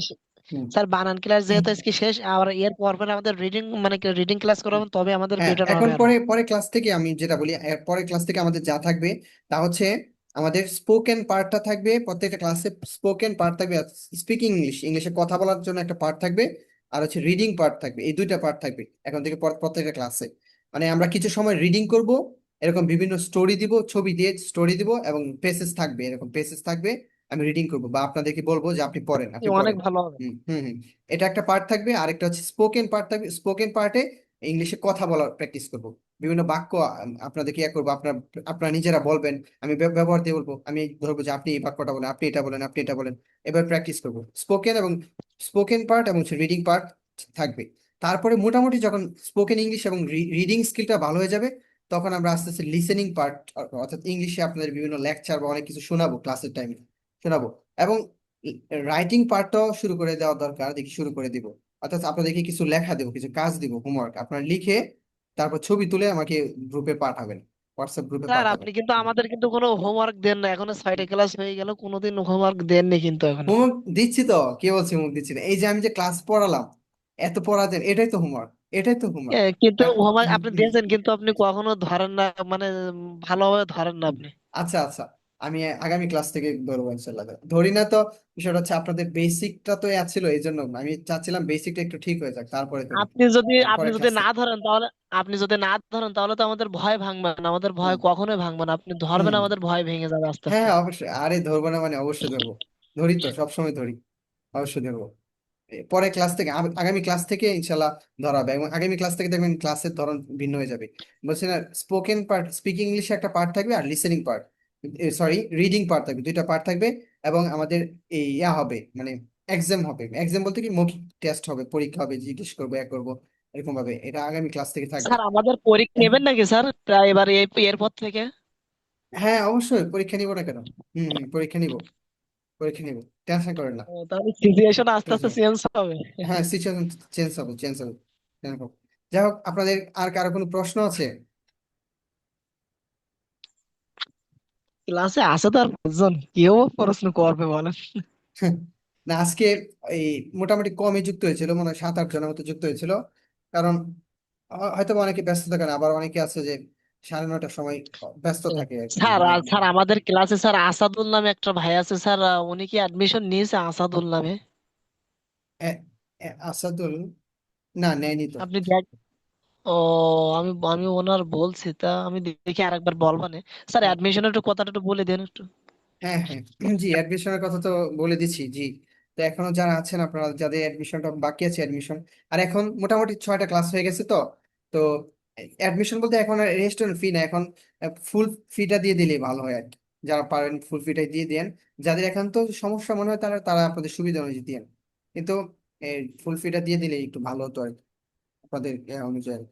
স্যার বানান ক্লাস যেহেতু আজকে শেষ, আর এর পর পর আমাদের রিডিং মানে রিডিং ক্লাস করাবেন, তবে আমাদের হ্যাঁ, বেটার এখন হবে আরো। পরে পরে ক্লাস থেকে আমি যেটা বলি, পরে ক্লাস থেকে আমাদের যা থাকবে তা হচ্ছে আমাদের স্পোকেন পার্টটা থাকবে, প্রত্যেকটা ক্লাসে স্পোকেন পার্ট থাকবে, স্পিকিং ইংলিশ, ইংলিশে কথা বলার জন্য একটা পার্ট থাকবে, আর হচ্ছে রিডিং পার্ট থাকবে, এই দুইটা পার্ট থাকবে এখন থেকে প্রত্যেকটা ক্লাসে। মানে আমরা কিছু সময় রিডিং করব, এরকম বিভিন্ন স্টোরি দিব, ছবি দিয়ে স্টোরি দিব, এবং পেসেজ থাকবে, এরকম পেসেজ থাকবে, আমি রিডিং করব বা আপনাদেরকে বলবো যে আপনি পড়েন, আপনি অনেক পড়েন। ভালো হবে। হুম, হুম, হুম। এটা একটা পার্ট থাকবে, আরেকটা হচ্ছে স্পোকেন পার্ট থাকবে। স্পোকেন পার্টে ইংলিশে কথা বলার প্র্যাকটিস করব, বিভিন্ন বাক্য আপনাদেরকে ইয়ে করবো, আপনারা নিজেরা বলবেন, আমি ব্যবহার দিয়ে বলবো, আমি ধরবো যে আপনি এই বাক্যটা বলেন, আপনি এটা বলেন, আপনি এটা বলেন, এবার প্র্যাকটিস করবো স্পোকেন, এবং স্পোকেন পার্ট এবং রিডিং পার্ট থাকবে। তারপরে মোটামুটি যখন স্পোকেন ইংলিশ এবং রিডিং স্কিলটা ভালো হয়ে যাবে, তখন আমরা আস্তে আস্তে লিসেনিং পার্ট, অর্থাৎ ইংলিশে আপনাদের বিভিন্ন লেকচার বা অনেক কিছু শোনাবো, ক্লাসের টাইমে শোনাবো, এবং রাইটিং পার্টটাও শুরু করে দেওয়া দরকার, দেখি শুরু করে দিব। অর্থাৎ আপনাদেরকে কিছু লেখা দেবো, কিছু কাজ দিব, হোমওয়ার্ক আপনারা লিখে তারপর ছবি তুলে আমাকে গ্রুপে পাঠাবেন, হোয়াটসঅ্যাপ গ্রুপে স্যার পাঠাবেন। আপনি কিন্তু আমাদের কিন্তু কোনো হোমওয়ার্ক দেন না, এখনো 6টা ক্লাস হয়ে গেল, কোনোদিন হোমওয়ার্ক দেননি কিন্তু এখনো। হোমওয়ার্ক দিচ্ছি তো, কে বলছি হোমওয়ার্ক দিচ্ছি না? এই যে আমি যে ক্লাস পড়ালাম, এত পড়াতেন, এটাই তো হোমওয়ার্ক, এটাই তো হোমওয়ার্ক। কিন্তু হোমওয়ার্ক আপনি দিয়েছেন, কিন্তু আপনি কখনো ধরেন না, মানে ভালোভাবে ধরেন না আপনি। আচ্ছা, আচ্ছা, আমি আগামী ক্লাস থেকে ধরবো ইনশাল্লাহ। ধরি না তো, বিষয়টা হচ্ছে আপনাদের বেসিকটা তো ছিল, এই জন্য আমি চাচ্ছিলাম বেসিকটা একটু ঠিক হয়ে যাক, তারপরে ধরি। আপনি যদি আপনি পরে যদি ক্লাস না থেকে। ধরেন তাহলে তো আমাদের ভয় ভাঙবে না, আমাদের ভয় হুম, কখনোই ভাঙবে না, আপনি ধরবেন হুম। আমাদের ভয় ভেঙে যাবে আস্তে হ্যাঁ, আস্তে। হ্যাঁ, অবশ্যই, আরে ধরবো না মানে অবশ্যই ধরবো, ধরি তো, সবসময় ধরি, অবশ্যই ধরবো। পরে ক্লাস থেকে আগামী ক্লাস থেকে ইনশাল্লাহ ধরাবে, এবং আগামী ক্লাস থেকে দেখবেন ক্লাসের ধরন ভিন্ন হয়ে যাবে। বলছি না, স্পোকেন পার্ট, স্পিকিং ইংলিশে একটা পার্ট থাকবে, আর listening part, sorry, reading part থাকবে, দুইটা পার্ট থাকবে। এবং আমাদের এই হবে, মানে এক্সাম হবে, এক্সাম বলতে কি মৌখিক টেস্ট হবে, পরীক্ষা হবে, জিজ্ঞেস করবো, করবো, এরকম ভাবে, এটা আগামী ক্লাস থেকে থাকবে। স্যার আমাদের পরীক্ষা নেবেন নাকি স্যার, প্রায় এবার এরপর থেকে? হ্যাঁ, অবশ্যই পরীক্ষা নিব না কেন? হুম, হুম, পরীক্ষা নিব, পরীক্ষা নিব, টেনশন করেন না। তাহলে সিচুয়েশন আস্তে আস্তে টেনশন, চেঞ্জ হবে। হ্যাঁ, সিচুয়েশন চেঞ্জ হবে, চেঞ্জ হবে, চেঞ্জ হবে। যাই হোক, আপনাদের আর কারো কোনো প্রশ্ন আছে? ক্লাসে আসে তো আর 5 জন, কেউ প্রশ্ন করবে বলেন? না, আজকে এই মোটামুটি কমই যুক্ত হয়েছিল, মনে হয় 7-8 জনের মতো যুক্ত হয়েছিল। কারণ হয়তো বা অনেকে ব্যস্ত থাকেন, আবার অনেকে আছে যে 9:30টার সময় ব্যস্ত থাকে আর কি, স্যার মানে স্যার আমাদের ক্লাসে স্যার আসাদুল নামে একটা ভাই আছে স্যার, উনি কি অ্যাডমিশন নিয়েছে আসাদুল নামে? আসাদুল, না, নেয়নি তো। আপনি দেখ। ও, আমি আমি ওনার বলছি, তা আমি দেখি আরেকবার বলবানে। স্যার অ্যাডমিশনের একটু কথাটা একটু বলে দেন একটু। হ্যাঁ, হ্যাঁ, জি, অ্যাডমিশনের কথা তো বলে দিচ্ছি, জি। তো এখনো যারা আছেন, আপনারা যাদের অ্যাডমিশনটা বাকি আছে, অ্যাডমিশন, আর এখন মোটামুটি 6টা ক্লাস হয়ে গেছে তো। তো অ্যাডমিশন বলতে এখন আর রেজিস্ট্রেশন ফি না, এখন ফুল ফিটা দিয়ে দিলেই ভালো হয় আর কি। যারা পারেন ফুল ফিটাই দিয়ে দেন, যাদের একান্ত সমস্যা মনে হয় তারা তারা আপনাদের সুবিধা অনুযায়ী দেন, কিন্তু ফুল ফিটা দিয়ে দিলে একটু ভালো হতো আর কি, আপনাদের অনুযায়ী।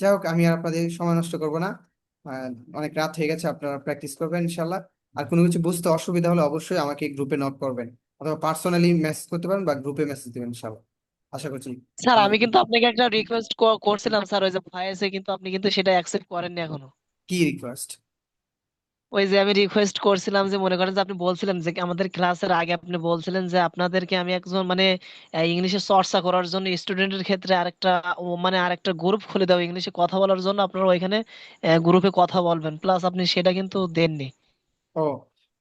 যাই হোক, আমি আর আপনাদের সময় নষ্ট করবো না। আহ, অনেক রাত হয়ে গেছে, আপনারা প্র্যাকটিস করবেন ইনশাল্লাহ। আর কোনো কিছু বুঝতে অসুবিধা হলে অবশ্যই আমাকে গ্রুপে নক করবেন, অথবা পার্সোনালি মেসেজ করতে পারেন, বা গ্রুপে মেসেজ দিবেন ইনশাল্লাহ। আশা করছি স্যার আমার আমি কিন্তু আপনাকে একটা রিকোয়েস্ট করছিলাম স্যার, ওই যে ভয়েসে, কিন্তু আপনি কিন্তু সেটা অ্যাকসেপ্ট করেননি এখনো। কি রিকোয়েস্ট? ওই যে আমি রিকোয়েস্ট করছিলাম, যে মনে করেন যে আপনি বলছিলেন যে আমাদের ক্লাসের আগে আপনি বলছিলেন যে আপনাদেরকে আমি একজন মানে ইংলিশে চর্চা করার জন্য স্টুডেন্টের ক্ষেত্রে আরেকটা মানে আরেকটা গ্রুপ খুলে দাও ইংলিশে কথা বলার জন্য, আপনারা ওইখানে গ্রুপে কথা বলবেন, প্লাস আপনি সেটা কিন্তু দেননি। ও,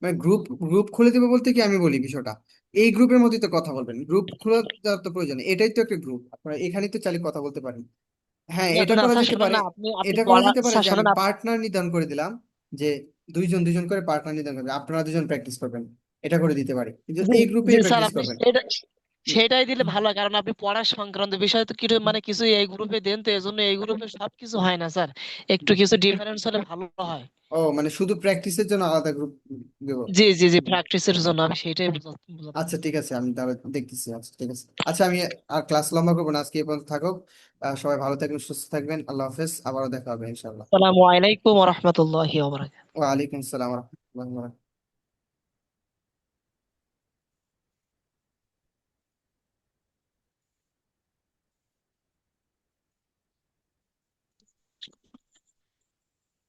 মানে গ্রুপ গ্রুপ খুলে দেবো বলতে কি, আমি বলি বিষয়টা, এই গ্রুপের মধ্যেই তো কথা বলবেন, গ্রুপ খোলা দেওয়ার তো প্রয়োজন নেই। এটাই তো একটা গ্রুপ, আপনারা এখানেই তো চালিয়ে কথা বলতে পারেন। হ্যাঁ, না এটা না করা স্যার যেতে শোনেন পারে, না, আপনি আপনি এটা করা পড়া, যেতে পারে স্যার যে আমি শোনেন পার্টনার নির্ধারণ করে দিলাম, যে দুইজন দুইজন করে পার্টনার নির্ধারণ করবে, আপনারা দুজন প্র্যাকটিস করবেন, এটা করে দিতে পারি, কিন্তু জি এই জি গ্রুপেই স্যার, প্র্যাকটিস আপনি করবেন। সেটা হুম। সেটাই দিলে ভালো হয়, কারণ আপনি পড়া সংক্রান্ত বিষয় তো কিছু মানে কিছু এই গ্রুপে দেন, তো এই জন্য এই গ্রুপে সব কিছু হয় না স্যার, একটু কিছু ডিফারেন্স হলে ভালো হয়। ও, মানে শুধু প্র্যাকটিসের জন্য আলাদা গ্রুপ দেব? জি জি জি, প্র্যাকটিসের জন্য আমি সেটাই বোঝাতে আচ্ছা, ঠিক আছে, আমি তাহলে দেখতেছি। আচ্ছা, ঠিক আছে, আচ্ছা, আমি আর ক্লাস লম্বা করবো না, আজকে এই পর্যন্ত থাকুক। সবাই ভালো থাকবেন, সুস্থ থাকবেন, আল্লাহ হাফেজ, আবারও দেখা হবে ইনশাল্লাহ। আসসালামু আলাইকুম ওয়া রাহমাতুল্লাহি ওয়া বারাকাতুহু। ওয়ালাইকুম আসসালাম রহমতুল্লাহ।